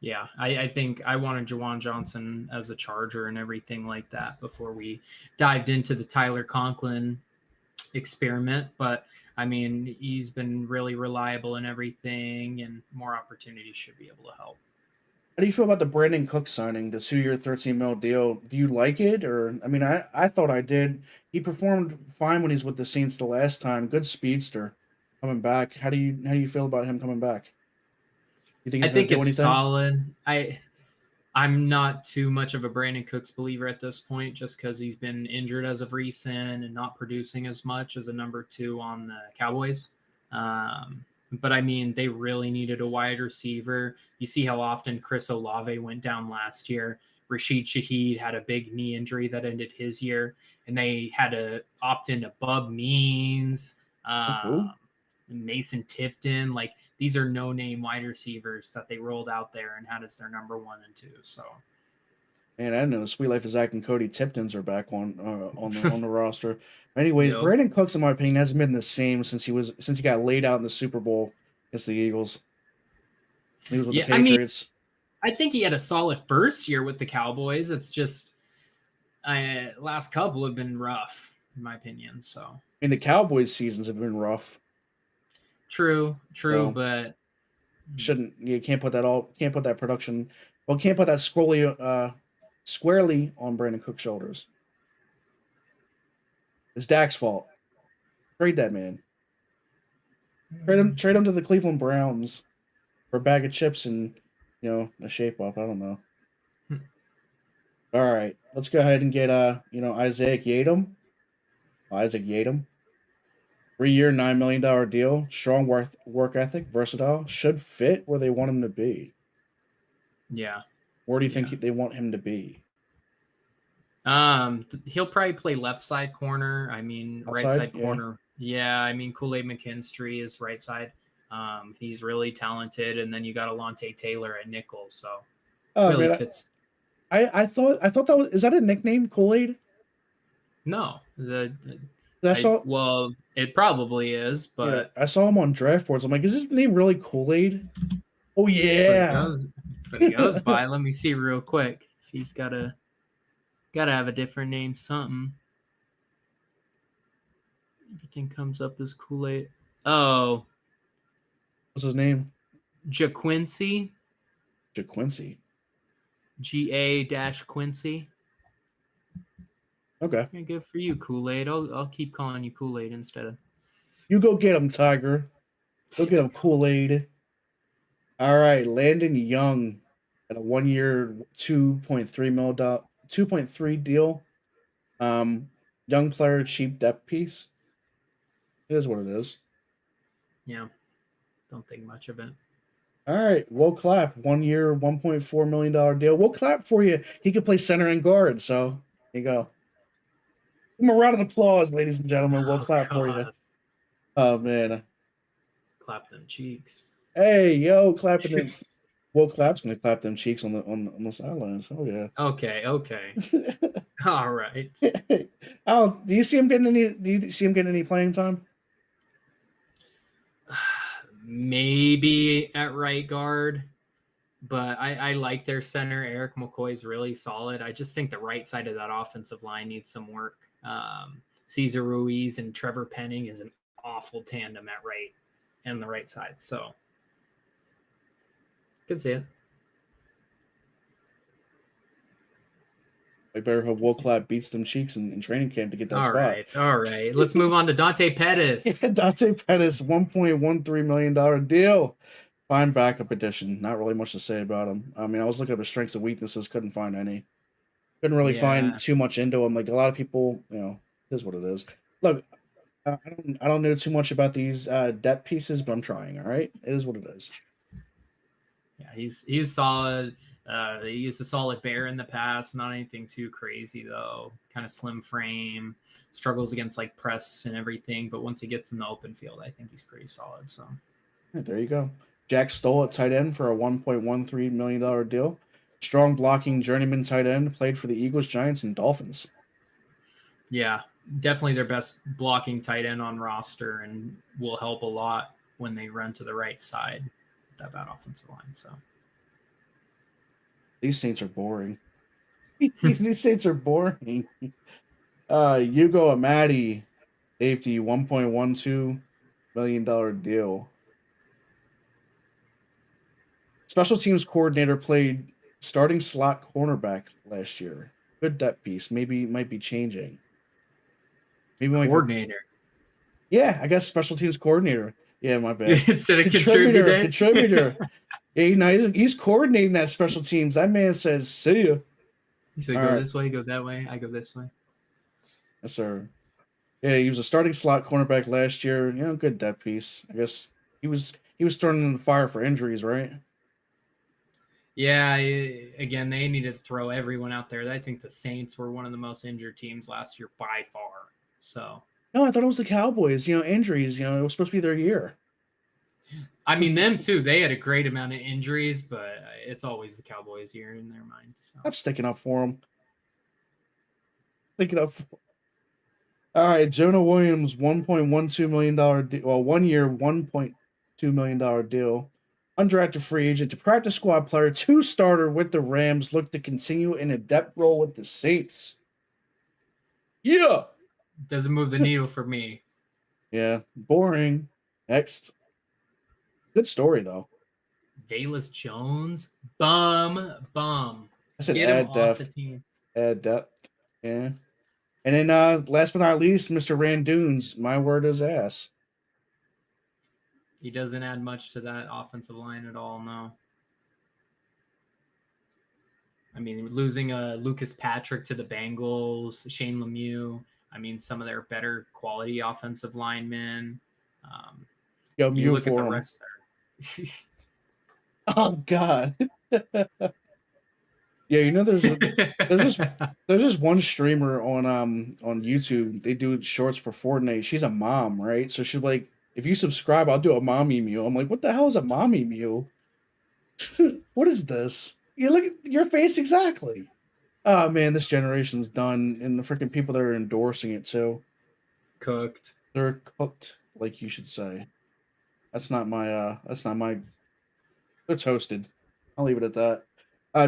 Yeah, I think I wanted Jawan Johnson as a Charger and everything like that before we dived into the Tyler Conklin experiment. But I mean, he's been really reliable in everything, and more opportunities should be able to help. How do you feel about the Brandon Cook signing, the 2-year, 13 mil deal? Do you like it, or I mean, I thought I did. He performed fine when he's with the Saints the last time. Good speedster coming back. How do you feel about him coming back? You think I he's going think to do it's anything? solid. I'm not too much of a Brandon Cooks believer at this point, just because he's been injured as of recent and not producing as much as a number two on the Cowboys. But I mean, they really needed a wide receiver. You see how often Chris Olave went down last year. Rashid Shaheed had a big knee injury that ended his year, and they had to opt into Bub Means. Who? Mason Tipton. Like these are no name wide receivers that they rolled out there and had as their number one and two. So Man, I didn't know the Sweet Life of Zach and Cody Tiptons are back on the roster. Anyways, yep. Brandon Cooks, in my opinion, hasn't been the same since he got laid out in the Super Bowl against the Eagles. He was with the Yeah, I mean, Patriots. I think he had a solid first year with the Cowboys. It's just last couple have been rough, in my opinion. So I mean, the Cowboys' seasons have been rough. true, So but shouldn't you can't put that production can't put that squarely on Brandon Cook's shoulders. It's Dak's fault. Trade that man. Trade him to the Cleveland Browns for a bag of chips and a shape up. I don't know. All right, let's go ahead and get Isaac Yadam. Isaac Yadam, 3-year, $9 million deal. Strong work ethic, versatile, should fit where they want him to be. yeah, Where do you yeah. think they want him to be? He'll probably play left side corner. I mean, right Outside? side Yeah. corner. Yeah, I mean, Kool-Aid McKinstry is right side. He's really talented, and then you got Alontae Taylor at nickel, so Oh really man, fits. I thought that was is that a nickname Kool Aid? No, I I saw well, it probably is, yeah but I saw him on draft boards. I'm like, is his name really Kool Aid? Oh that's what it yeah. goes. That's what it goes by. Let me see real quick if he's gotta have a different name. Something. Everything comes up as Kool-Aid. Oh, What's his name? JaQuincy. JaQuincy. GA-Quincy. Okay, Yeah, good for you, Kool-Aid. I'll keep calling you Kool-Aid instead of. you go get him, Tiger. Go get him, Kool Aid. All right, Landon Young at a 1-year, 2.3 deal. Um, Young player, cheap depth piece. It is what it is. Yeah, don't think much of it. All right, we'll clap. 1-year, $1.4 million deal. We'll clap for you. He could play center and guard. So there you go. Give him a round of applause, ladies and gentlemen. We'll Oh clap for you. God, Oh man. clap them cheeks. Hey, yo, clapping them. Will Clap's gonna clap them cheeks on the sidelines. Oh yeah. Okay. All right. Oh, do you see him getting any playing time? Maybe maybe at right guard, but I like their center. Eric McCoy is really solid. I just think the right side of that offensive line needs some work. Cesar Ruiz and Trevor Penning is an awful tandem at right and the right side. So, could see it. I better hope Will Clapp beats them cheeks in training camp to get that spot. All right. Let's move on to Dante Pettis. Yeah, Dante Pettis, $1.13 million deal. Fine backup edition. Not really much to say about him. I mean, I was looking at his strengths and weaknesses, couldn't find any. Couldn't really find too much into him. Like a lot of people, it is what it is. Look, I don't know too much about these depth pieces, but I'm trying. All right, it is what it is. Yeah, he's solid. They used a solid bear in the past, not anything too crazy though. Kind of slim frame, struggles against like press and everything, but once he gets in the open field, I think he's pretty solid. So there you go. Jack Stoll at tight end for a $1.13 million deal. Strong blocking journeyman tight end, played for the Eagles, Giants, and Dolphins. Yeah, definitely their best blocking tight end on roster, and will help a lot when they run to the right side with that bad offensive line. So these Saints are boring. These Saints are boring. Hugo Amadi, safety, $1.12 million deal. Special teams coordinator, played starting slot cornerback last year. Good depth piece. Maybe might be changing. Maybe coordinator. Yeah, I guess special teams coordinator. Yeah, my bad. Instead of contributor. Yeah, he's coordinating that special teams. That man says, "See ya." He said, "Go this way, go that way. I go this way." Yes, sir. Yeah, he was a starting slot cornerback last year. Good depth piece. I guess he was thrown in the fire for injuries, right? Yeah, again, they needed to throw everyone out there. I think the Saints were one of the most injured teams last year by far. So no, I thought it was the Cowboys. Injuries. It was supposed to be their year. I mean, them too. They had a great amount of injuries, but it's always the Cowboys' year in their mind. So. I'm sticking up for them. All right, Jonah Williams, $1.12 million deal. Well, 1 year, $1.2 million deal. Undrafted free agent to practice squad player, 2-starter with the Rams, look to continue in a depth role with the Saints. Yeah. Doesn't move the needle for me. Yeah, boring. Next. Good story, though. Velus Jones, bum. I said get him off the team. Add depth. Yeah. And then last but not least, Mr. Randunes, my word is ass. He doesn't add much to that offensive line at all, no. I mean, losing Lucas Patrick to the Bengals, Shane Lemieux. I mean, some of their better quality offensive linemen. You look at the rest there. Oh God. Yeah, there's just one streamer on YouTube. They do shorts for Fortnite. She's a mom, right? So she's like, if you subscribe, I'll do a mommy meal. I'm like, what the hell is a mommy meal? What is this? You look at your face exactly. Oh man, this generation's done, and the freaking people that are endorsing it too. Cooked. They're cooked, like you should say. That's not my. They're toasted. I'll leave it at that.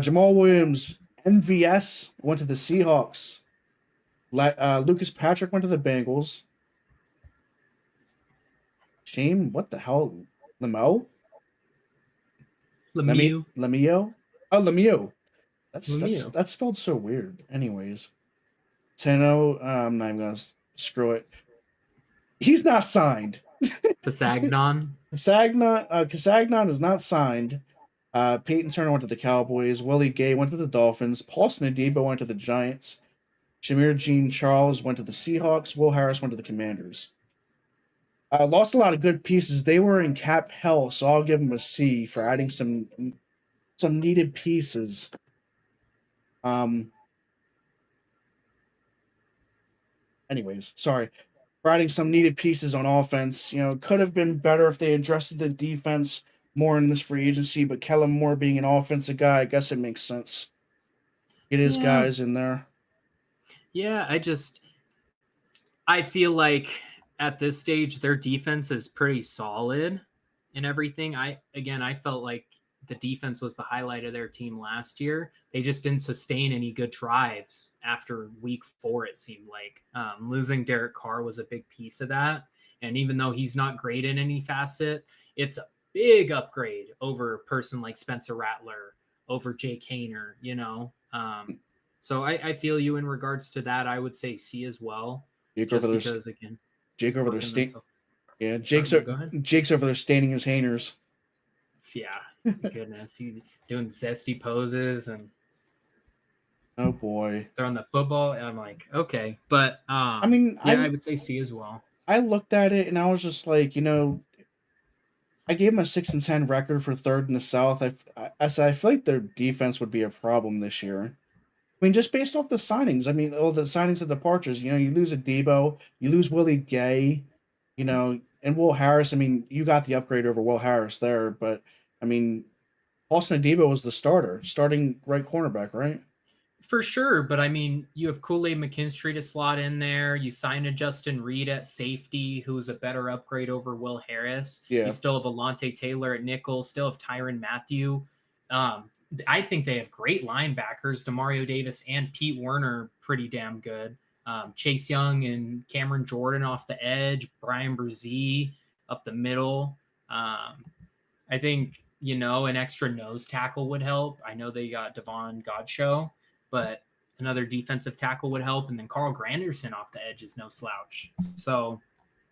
Jamal Williams, MVS, went to the Seahawks. Lucas Patrick went to the Bengals. Shame, what the hell? Lemieux? Lemieux? Oh, Lemieux. That's spelled so weird. Anyways. Teno, I'm not even going to screw it. He's not signed. Casagnon? Casagnon is not signed. Peyton Turner went to the Cowboys. Willie Gay went to the Dolphins. Paulson Adebo went to the Giants. Shamir Jean-Charles went to the Seahawks. Will Harris went to the Commanders. Lost a lot of good pieces. They were in cap hell, so I'll give them a C for adding some needed pieces. Anyways, sorry. For adding some needed pieces on offense. Could have been better if they addressed the defense more in this free agency, but Kellen Moore being an offensive guy, I guess it makes sense. Get his guys in there. Yeah, I feel like at this stage their defense is pretty solid, and everything. I felt like the defense was the highlight of their team last year. They just didn't sustain any good drives after week 4. It seemed like losing Derek Carr was a big piece of that. And even though he's not great in any facet, it's a big upgrade over a person like Spencer Rattler, over Jake Hayner, you know. So I feel you in regards to that. I would say C as well, Jake over just there, because again, Jake over there, working themselves. yeah, No, go ahead. Jake's over there staining his Hainers. Yeah, goodness, he's doing zesty poses and Oh boy. throwing the football. And I'm like, okay, but I mean, yeah, I would say C as well. I looked at it and I was just like, I gave him a 6-10 record for third in the South. I said I feel like their defense would be a problem this year. I mean, just based off the signings. I mean, all the signings and departures. You lose a Debo, you lose Willie Gay, and Will Harris. I mean, you got the upgrade over Will Harris there, but I mean, Austin Debo was the starting right cornerback, right? For sure, but I mean, you have Kool-Aid McKinstry to slot in there. You signed a Justin Reed at safety, who's a better upgrade over Will Harris. Yeah. You still have Alontae Taylor at nickel, still have Tyrann Mathieu. I think they have great linebackers. Demario Davis and Pete Werner, pretty damn good. Chase Young and Cameron Jordan off the edge. Brian Brzee up the middle. I think, an extra nose tackle would help. I know they got Devon Godchaux, but another defensive tackle would help. And then Carl Granderson off the edge is no slouch. So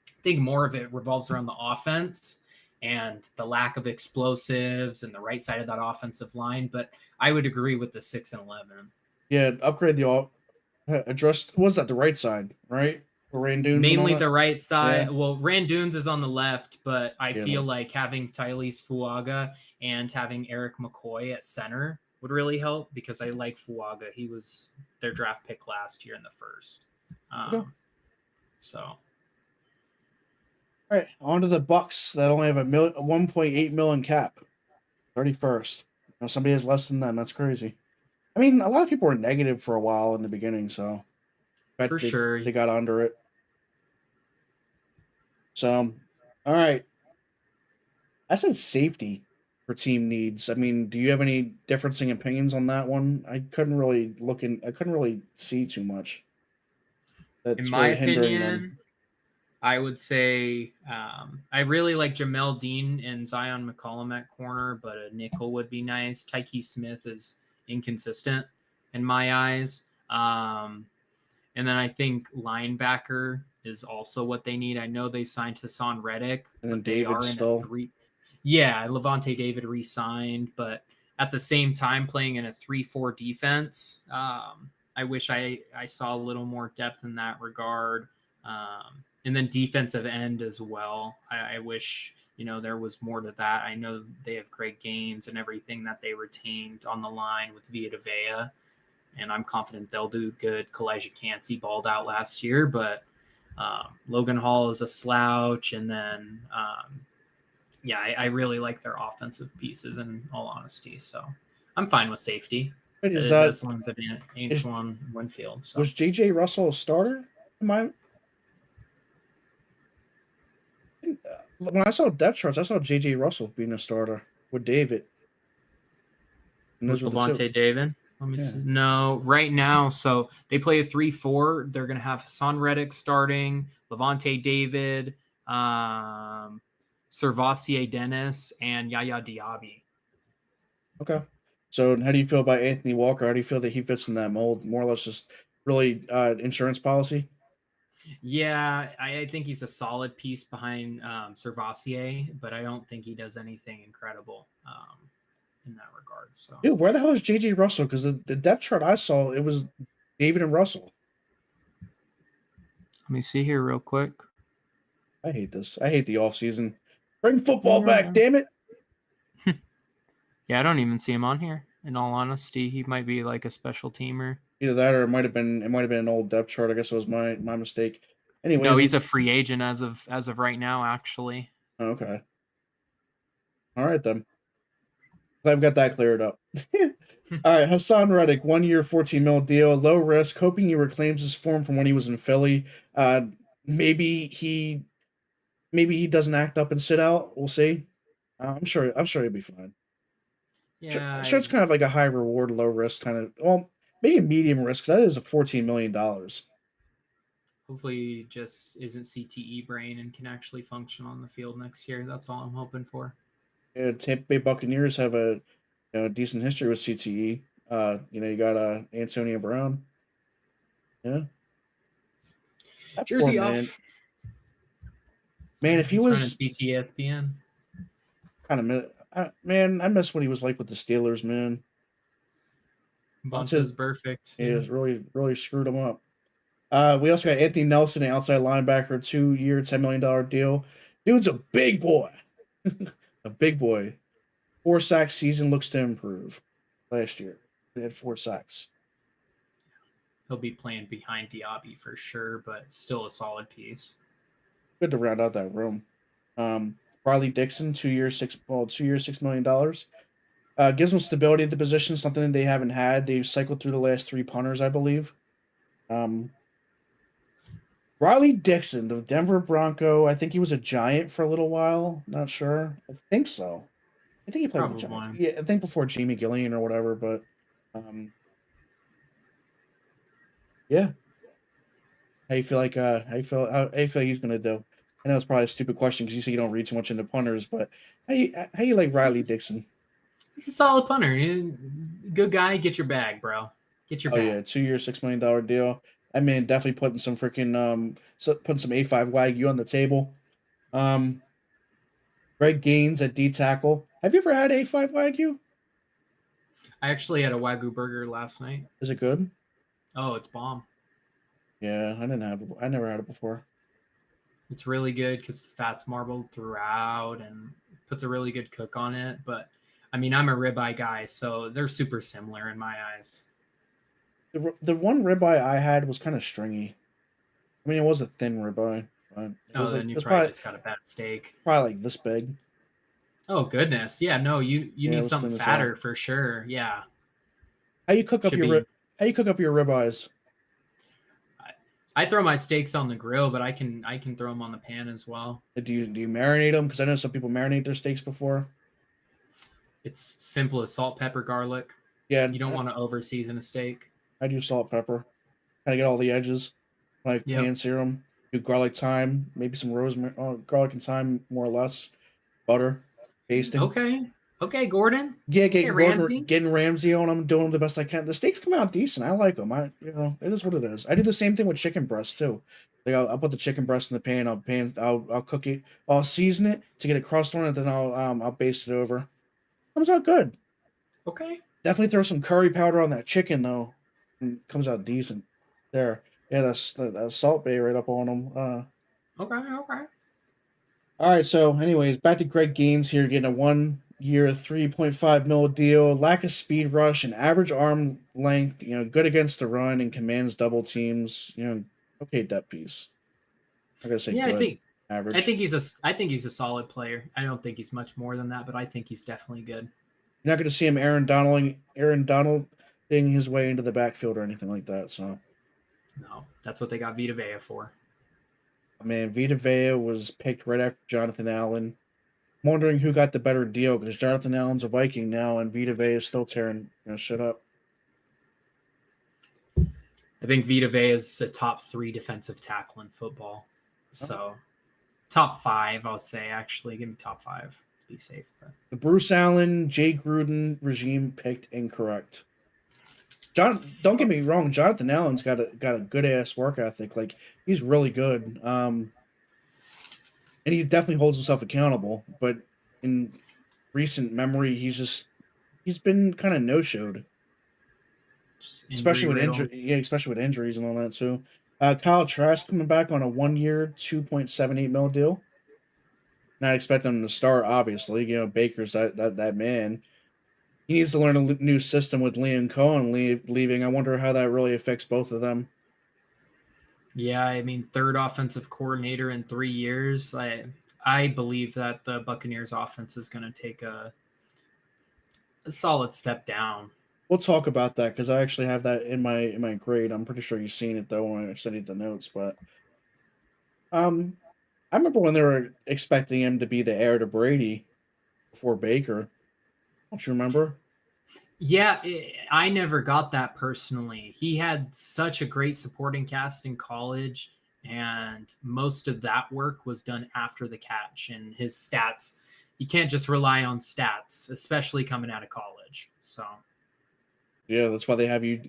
I think more of it revolves around the offense and the lack of explosives and the right side of that offensive line. But I would agree with the 6 and 11. Yeah, upgrade the address. Was that the right side, right? For Randoons Mainly the right side. Yeah. Well, Randoons is on the left, but I feel like having Tylese Fuaga and having Eric McCoy at center would really help, because I like Fuaga. He was their draft pick last year in the first. Okay. So. All right, on to the Bucks that only have a 1.8 million cap. 31st. Somebody has less than them. That's crazy. I mean, a lot of people were negative for a while in the beginning, so for sure they got under it. So, all right. I said safety for team needs. I mean, do you have any differencing opinions on that one? I couldn't really see too much. That's in my opinion, I would say I really like Jamel Dean and Zion McCollum at corner, but a nickel would be nice. Tyke Smith is inconsistent in my eyes. And then I think linebacker is also what they need. I know they signed Hassan Reddick. And then David still. Yeah, Levante David re-signed, but at the same time playing in a 3-4 defense. I wish I saw a little more depth in that regard. And then defensive end as well. I wish, there was more to that. I know they have great gains and everything that they retained on the line with Vita Vea, and I'm confident they'll do good. Kalijah Cansey balled out last year, but Logan Hall is a slouch. And then, I really like their offensive pieces, in all honesty. So I'm fine with safety. As long as it ain't Antoine Winfield. So. Was J.J. Russell a starter? When I saw depth charts, I saw J.J. Russell being a starter with David. With Levante David? Let me see. No, right now, so they play a 3-4. They're going to have Hassan Reddick starting, Levante David, Servassier Dennis, and Yaya Diaby. Okay. So how do you feel about Anthony Walker? How do you feel that he fits in that mold? More or less just really insurance policy? Yeah, I think he's a solid piece behind Servassier, but I don't think he does anything incredible in that regard. So, dude, where the hell is J.J. Russell? Because the depth chart I saw, it was David and Russell. Let me see here real quick. I hate this. I hate the offseason. Bring football back, damn it. Yeah, I don't even see him on here. In all honesty, he might be like a special teamer. Either that, or it might have been an old depth chart. I guess it was my mistake. Anyway, no, he's a free agent as of right now, actually. Okay. All right then. Glad we got that cleared up. All right, Hassan Reddick, 1 year, $14 million deal, low risk, hoping he reclaims his form from when he was in Philly. Maybe he doesn't act up and sit out. We'll see. I'm sure he'll be fine. Sure, Yeah, sure, it's kind of like a high reward, low risk kind of. Well, maybe medium risk. 'Cause that is a $14 million. hopefully he just isn't CTE brain and can actually function on the field next year. That's all I'm hoping for. Yeah, Tampa Bay Buccaneers have a decent history with CTE. You got Antonio Brown. Yeah, that poor Jersey man. off. Man, Yeah, if he he's running was CTSPN. man, I miss what he was like with the Steelers. Man, once his Bonta's perfect. he Yeah. has really screwed him up. We also got Anthony Nelson, an outside linebacker, 2 year, $10 million deal. Dude's a big boy, a big boy. 4 sack season looks to improve. Last year, he had 4 sacks. He'll be playing behind Diaby for sure, but still a solid piece. Good to round out that room. Riley Dixon, 2 years, $6 million. Gives them stability at the position, something that they haven't had. They've cycled through the last three punters, I believe. Um, Riley Dixon, the Denver Bronco. I think he was a Giant for a little while. Not sure. I think so. I think he played with the Giants. Probably. Yeah, I think before Jamie Gillian or whatever. But um, yeah, how you feel he's gonna do? I know it's probably a stupid question because you say you don't read too much into punters, but how you like Riley He's a, Dixon? he's a solid punter. Good guy. Get your bag, bro. Get your Oh bag. yeah, 2 year, $6 million deal. I mean, definitely putting some freaking putting some A5 Wagyu on the table. Um, Greg Gaines at D tackle. Have you ever had A5 Wagyu? I actually had a Wagyu burger last night. Is it good? Oh, it's bomb. Yeah, I didn't have it. I never had it before. It's really good because the fat's marbled throughout and puts a really good cook on it. But I mean, I'm a ribeye guy, so they're super similar in my eyes. The one ribeye I had was kind of stringy. I mean, it was a thin ribeye, but it Oh, was then like you it's probably probably just got a bad steak. probably like this big. Oh goodness, yeah. No, you Yeah, it need was something thin as hell. fatter for sure. Yeah, How you cook up should your be. how you cook up your ribeyes? I, I throw my steaks on the grill, but I can throw them on the pan as well. Do you marinate them? Because I know some people marinate their steaks before. It's simple as salt, pepper, garlic. Yeah, You don't want to over season a steak. I do salt, pepper. Kind of get all the edges. Like Yep. pan serum. Do garlic, thyme, maybe some rosemary, garlic and thyme, more or less. Butter, basting. Okay. Okay, Gordon. Yeah, Okay, Ramsey. getting Ramsey on them, doing them the best I can. The steaks come out decent. I like them. It is what it is. I do the same thing with chicken breast too. Like I'll put the chicken breast in the pan. I'll cook it. I'll season it to get a crust on it. Then I'll baste it over. Comes out good. Okay. Definitely throw some curry powder on that chicken though. And comes out decent. There. Yeah, that's Salt Bay right up on them. Okay. Okay. All right. So, anyways, back to Greg Gaines here, getting a 1 year, 3.5 mil deal. Lack of speed rush and average arm length. Good against the run and commands double teams. Okay, depth piece. I gotta say Yeah, I good. think I Average. think he's a I think he's a solid player. I don't think he's much more than that, but I think he's definitely good. You're not gonna see him Aaron Donalding his way into the backfield or anything like that. So. No, that's what they got Vita Vea for. Man, Vita Vea was picked right after Jonathan Allen. I'm wondering who got the better deal because Jonathan Allen's a Viking now, and Vita Vea is still tearing shit up. I think Vita Vea is a top 3 defensive tackle in football. Oh. So top 5, I'll say. Actually, give me top 5 to be safe. But The Bruce Allen, Jay Gruden regime picked incorrect. Don't get me wrong. Jonathan Allen's got a good ass work ethic. Like he's really good. And he definitely holds himself accountable. But in recent memory, he's been kind of no showed. just Especially injury with riddled. especially with injuries and all that too. Kyle Trask coming back on a 1 year, 2.78 mil deal. Not expecting him to start, obviously. Baker's that man. He needs to learn a new system with Liam Cohen leaving. I wonder how that really affects both of them. Yeah, I mean, third offensive coordinator in 3 years. I believe that the Buccaneers offense is going to take a solid step down. We'll talk about that because I actually have that in my grade. I'm pretty sure you've seen it though when I studied the notes. But um, I remember when they were expecting him to be the heir to Brady. before Baker. Don't you remember? Yeah, I never got that personally. He had such a great supporting cast in college, and most of that work was done after the catch. And his stats, you can't just rely on stats, especially coming out of college. So, Yeah, that's why they have you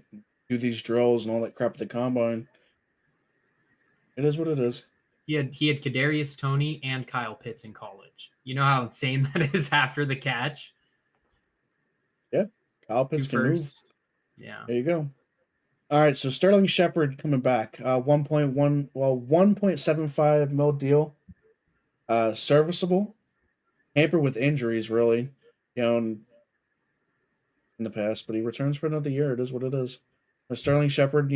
do these drills and all that crap at the combine. It is what it is. he had Kadarius Toney and Kyle Pitts in college. You know how insane that is after the catch. Yeah, Kyle Two Pitts can move. firsts. Yeah. There you go. All right, so Sterling Shepard coming back. 1.1, well, 1.75 mil deal. Serviceable. Hampered with injuries, really. In the past, but he returns for another year. It is what it is. Sterling Shepard,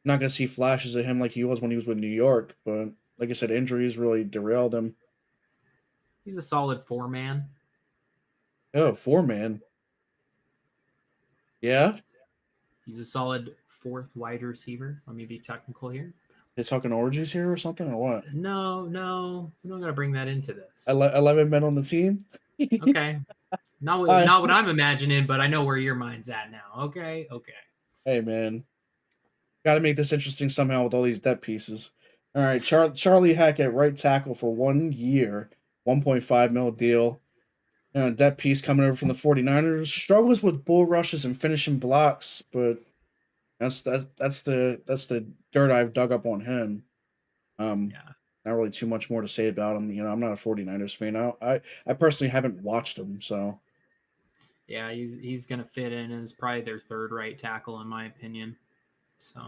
not gonna see flashes of him like he was when he was with New York, but like I said, injuries really derailed him. He's a solid 4-man. Oh, 4-man. Yeah, He's a solid fourth wide receiver. Let me be technical here. they talking orgies here or something or what? No, we don't got to bring that into this. 11 men on the team. Okay, I, not what I'm imagining, but I know where your mind's at now. Okay. hey man, got to make this interesting somehow with all these depth pieces. All right, Charlie Hackett, right tackle for 1 year, 1.5 mil deal. Depth piece coming over from the 49ers. Struggles with bull rushes and finishing blocks, but that's the dirt I've dug up on him. Yeah, Not really too much more to say about him. I'm not a 49ers fan. I personally haven't watched him, so yeah, he's gonna fit in as probably their third right tackle in my opinion. So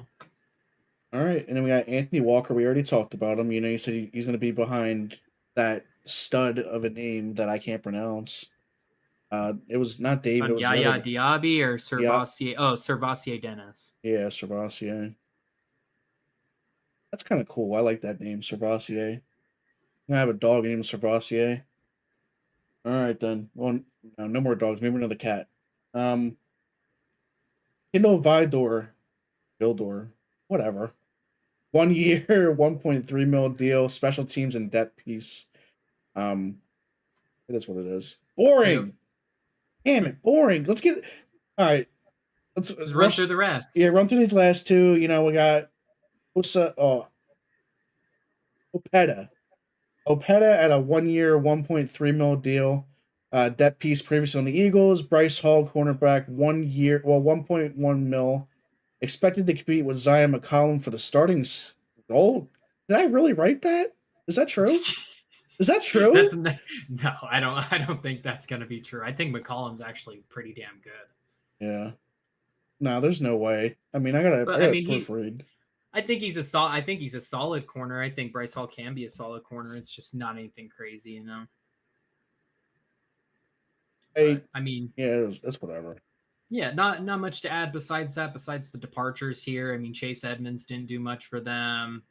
all right. And then we got Anthony Walker. We already talked about him. You said he's going to be behind that stud of a name that I can't pronounce. It was not David. It on was the other Yaya guy. Diaby or Yeah, Servassier. Oh, Servassier Dennis. yeah, Servassier. That's kind of cool. I like that name, Servassier. I have a dog named Servassier. All right then. Well, no more dogs. Maybe another cat. Um, Kindle Vidor, Vildor, whatever. 1 year, 1.3 mil deal. Special teams and depth piece. Um, it is what it is. Yep. Boring. Damn it, boring. Let's get. All right. Let's Just run rush. through the rest. Yeah, run through these last two. We got Opeta. Opeta at a 1 year, 1.3 mil deal. Depth piece previously on the Eagles. Bryce Hall, cornerback, 1 year, well, 1.1 mil. Expected to compete with Zion McCollum for the starting role. Did I really write that? Is that true? Is that true? That's no, I don't think that's gonna be true. I think McCollum's actually pretty damn good. Yeah. No, there's no way. I mean, I But I gotta mean, proofread. I think he's a solid. I think he's a solid corner. I think Bryce Hall can be a solid corner. It's just not anything crazy, you know. Hey, But I mean, yeah, that's whatever. yeah, not much to add besides that. Besides the departures here, I mean, Chase Edmonds didn't do much for them.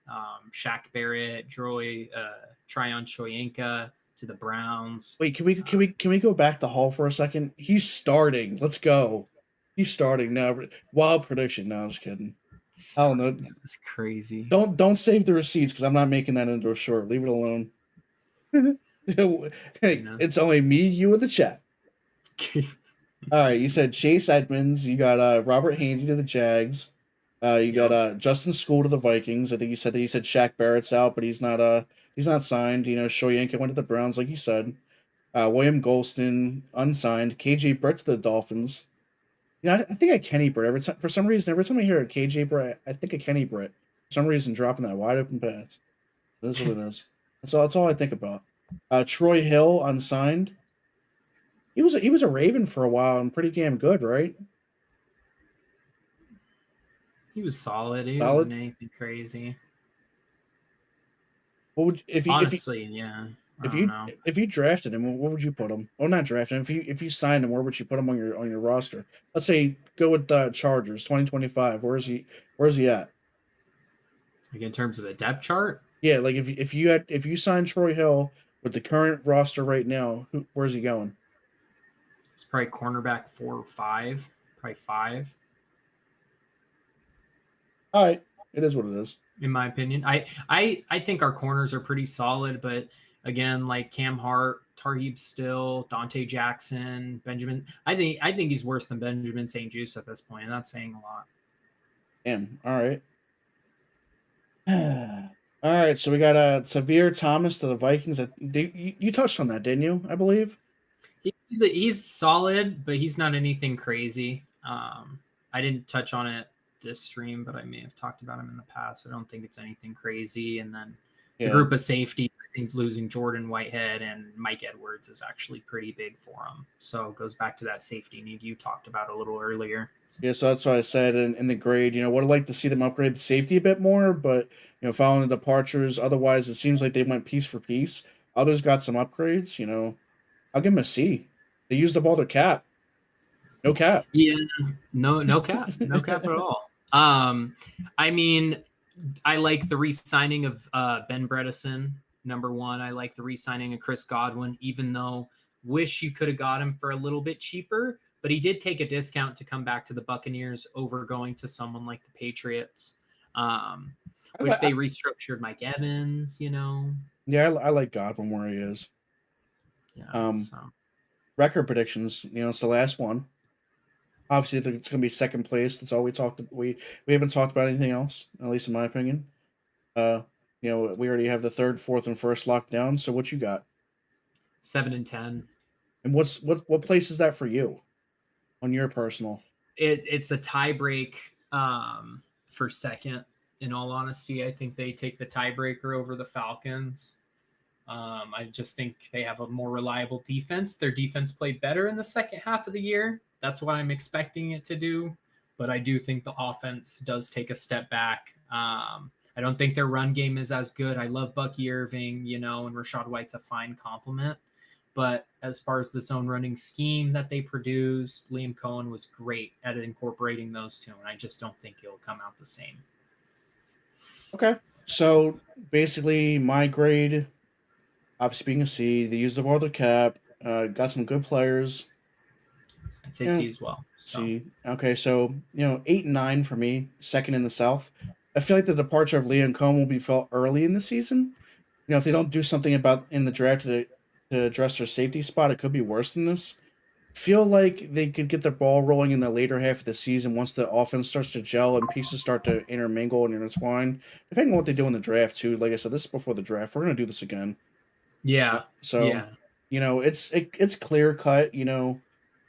Shaq Barrett, Tryon Shoyinka to the Browns. Wait, can we go back to Hall for a second? He's starting. Let's go. He's starting now. Wild prediction. No, I'm just kidding. I don't know. That's crazy. Don't save the receipts because I'm not making that into a short. Leave it alone. Hey, No. it's only me, you, and the chat. All right, you said Chase Edmonds. You got Robert Hainsey to the Jags. You got Justin School to the Vikings. I think you said Shaq Barrett's out, but he's not signed. Shoyinka went to the Browns, like you said. William Golston unsigned. KJ Britt to the Dolphins. I think I Kenny Britt for some reason. Every time I hear a KJ Britt, I think of Kenny Britt. For some reason, dropping that wide open pass. That's what it is. That's all I think about. Troy Hill unsigned. He was a Raven for a while and pretty damn good, right? He was solid. He Solid. wasn't anything crazy. What would Honestly, yeah. I don't know. if you drafted him, what would you put him? Oh, not drafted him. If you signed him, where would you put him on your roster? Let's say go with the Chargers 2025. Where's he at? Like in terms of the depth chart, Yeah, like if you signed Troy Hill with the current roster right now, where's he going? it's probably cornerback 4 or 5, probably 5. All right, it is what it is. In my opinion, I think our corners are pretty solid, but again, like Cam Hart, Tarheeb Still, Dante Jackson, Benjamin. I think he's worse than Benjamin St. Juste at this point, and that's saying a lot. Damn. All right. All right. So we got Severe Thomas to the Vikings. You touched on that, didn't you? I believe. He's solid, but he's not anything crazy. I didn't touch on it this stream, but I may have talked about him in the past. I don't think it's anything crazy. And then the Yeah. group of safety, I think losing Jordan Whitehead and Mike Edwards is actually pretty big for him. So it goes back to that safety need you talked about a little earlier. Yeah, so that's what I said in the grade. Would have liked to see them upgrade the safety a bit more, but following the departures, otherwise it seems like they went piece for piece. Others got some upgrades. I'll give them a C. They used up all their cap. No cap. Yeah, no cap, no cap at all. I mean, I like the re-signing of Ben Bredesen, number one. I like the re-signing of Chris Godwin, even though wish you could have got him for a little bit cheaper, but he did take a discount to come back to the Buccaneers over going to someone like the Patriots. Wish they restructured Mike Evans, Yeah, I like Godwin where he is. Yeah. So. Record predictions. It's the last one. Obviously, it's going to be second place. That's all we talked. We haven't talked about anything else, at least in my opinion. We already have the third, fourth, and first locked down. So what you got? 7 and 10. And what place is that for you on your personal? It's a tie break for second. In all honesty, I think they take the tiebreaker over the Falcons. I just think they have a more reliable defense. Their defense played better in the second half of the year. That's what I'm expecting it to do. But I do think the offense does take a step back. I don't think their run game is as good. I love Bucky Irving, and Rachaad White's a fine compliment. But as far as the zone running scheme that they produced, Liam Cohen was great at incorporating those two. And I just don't think it'll come out the same. Okay. So basically, my grade, obviously being a C, they used up all their cap, got some good players. I'd say C as well. So. C. Okay, so 8 and 9 for me, second in the South. I feel like the departure of Liam Cohen will be felt early in the season. If they don't do something about in the draft to address their safety spot, it could be worse than this. Feel like they could get the ball rolling in the later half of the season once the offense starts to gel and pieces start to intermingle and intertwine. Depending on what they do in the draft too. Like I said, this is before the draft. We're gonna do this again. Yeah. It's clear cut.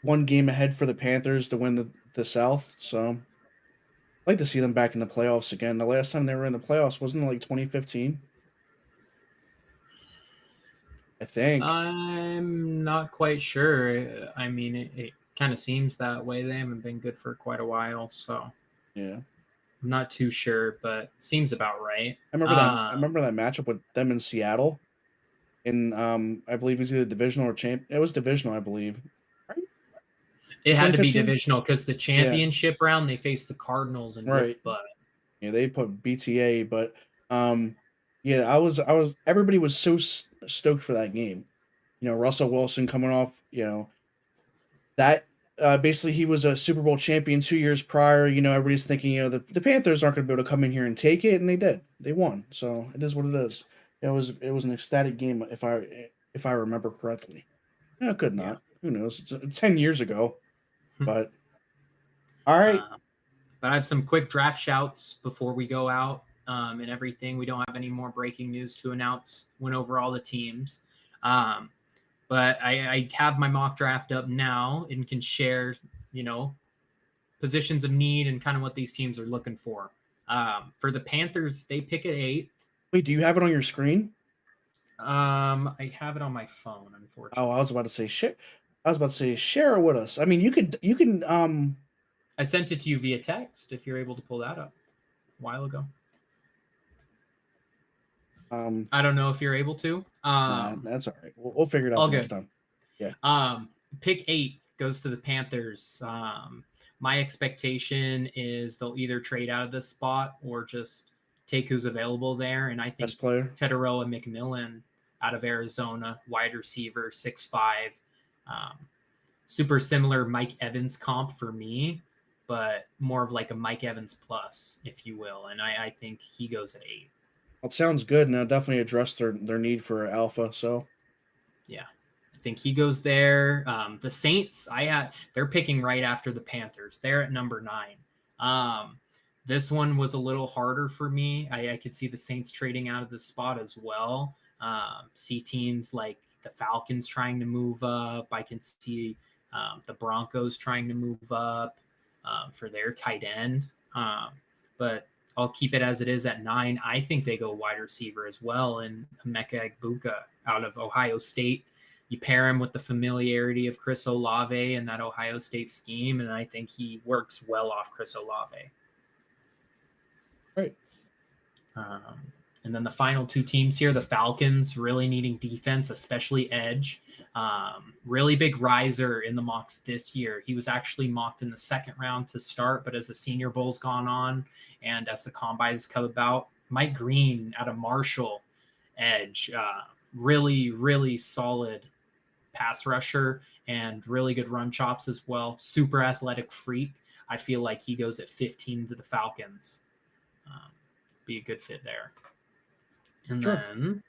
One game ahead for the Panthers to win the South. So I'd like to see them back in the playoffs again. The last time they were in the playoffs wasn't it like 2015. I think. I'm not quite sure. I mean, it kind of seems that way. They haven't been good for quite a while, so yeah, I'm not too sure, but seems about right. I remember that. I remember that matchup with them in Seattle. In I believe it was either divisional or champ. It was divisional, I believe. Right? It had to be divisional because the championship round they faced the Cardinals and right. But yeah, they put BTA, but yeah, I was everybody was so stoked for that game. Russell Wilson coming off, that basically he was a Super Bowl champion 2 years prior. Everybody's thinking, the Panthers aren't going to be able to come in here and take it, and they did. They won, so it is what it is. It was an ecstatic game if I remember correctly. Yeah, it could not. Yeah. Who knows? It's 10 years ago, but all right. But I have some quick draft shouts before we go out. And everything. We don't have any more breaking news to announce. Went over all the teams. But I have my mock draft up now and can share, positions of need and kind of what these teams are looking for. For the Panthers, they pick at 8. Wait, do you have it on your screen? I have it on my phone, unfortunately. Oh, I was about to say share. Share it with us. I mean, you can. I sent it to you via text. If you're able to pull that up a while ago. I don't know if you're able to. That's all right. We'll figure it out next time. Yeah. Pick 8 goes to the Panthers. My expectation is they'll either trade out of this spot or just take who's available there. And I think best player Teteroa McMillan out of Arizona, wide receiver, 6'5". Super similar Mike Evans comp for me, but more of like a Mike Evans plus, if you will. And I think he goes at 8. It sounds good, and it'll definitely address their need for alpha. So Yeah. I think he goes there. The Saints, they're picking right after the Panthers. They're at number 9. This one was a little harder for me. I could see the Saints trading out of the spot as well. See teams like the Falcons trying to move up. I can see the Broncos trying to move up for their tight end. But I'll keep it as it is at 9. I think they go wide receiver as well, and Emeka Egbuka out of Ohio State. You pair him with the familiarity of Chris Olave and that Ohio State scheme, and I think he works well off Chris Olave. right. And then the final 2 teams here, the Falcons, really needing defense, especially edge. Really big riser in the mocks this year. He was actually mocked in the 2nd round to start, but as the Senior Bowl's gone on and as the combines come about, Mike Green out of Marshall, edge, really, really solid pass rusher and really good run chops as well. Super athletic freak. I feel like he goes at 15 to the Falcons. Be a good fit there. And Sure. then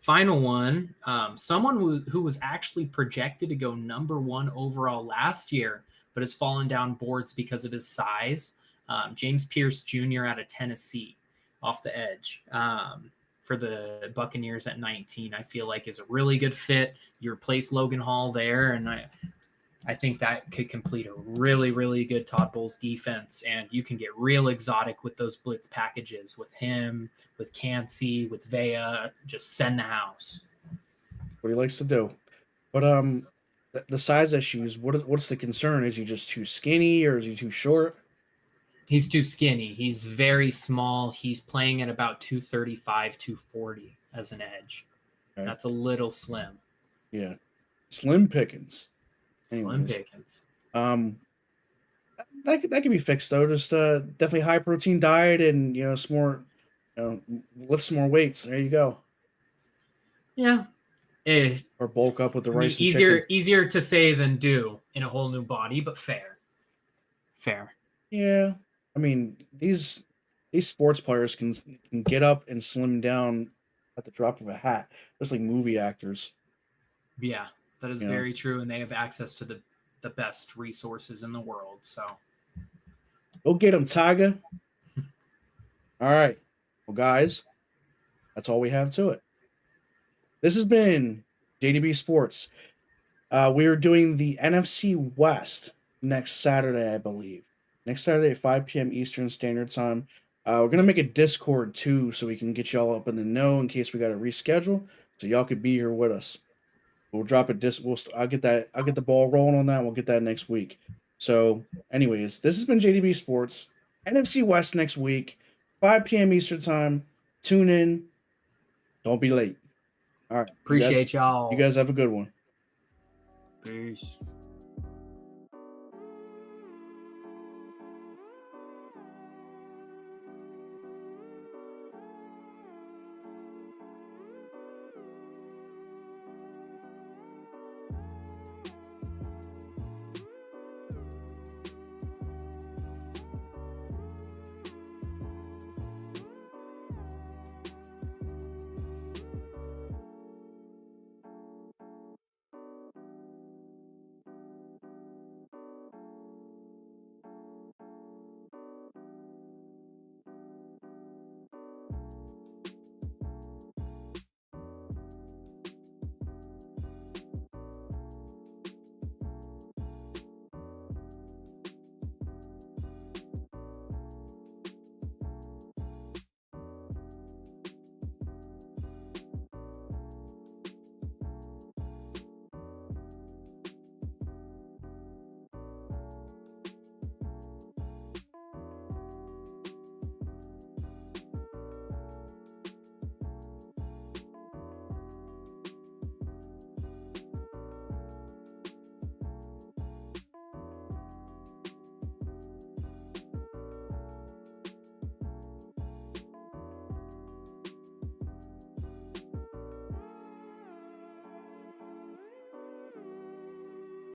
final one, someone who was actually projected to go number 1 overall last year, but has fallen down boards because of his size. James Pierce Jr. out of Tennessee off the edge. For the Buccaneers at 19, I feel like is a really good fit. You replace Logan Hall there, and I think that could complete a really, really good Todd Bowles defense, and you can get real exotic with those blitz packages with him, with Cansey, with Vea. Just send the house. What he likes to do. But the size issues. What's the concern? Is he just too skinny, or is he too short? He's too skinny. He's very small. He's playing at about 235, 240 as an edge. Okay. That's a little slim. Yeah. Slim pickings. Slim pickings. That can be fixed though. Just definitely high protein diet and some more, lift some more weights. There you go. Yeah. Or bulk up with the rice. Easier to say than do in a whole new body, but fair. Yeah. I mean, these sports players can get up and slim down at the drop of a hat, just like movie actors. Yeah, that is very true, and they have access to the best resources in the world. So, go get them, Tiger. All right, well, guys, that's all we have to it. This has been JDB Sports. We are doing the NFC West next Saturday, I believe. Next Saturday at 5 p.m. Eastern Standard Time. We're going to make a Discord, too, so we can get y'all up in the know in case we got to reschedule, so y'all could be here with us. We'll drop a I'll get the ball rolling on that. We'll get that next week. So, anyways, this has been JDB Sports. NFC West next week, 5 p.m. Eastern Time. Tune in. Don't be late. All right. Appreciate y'all. You guys have a good one. Peace.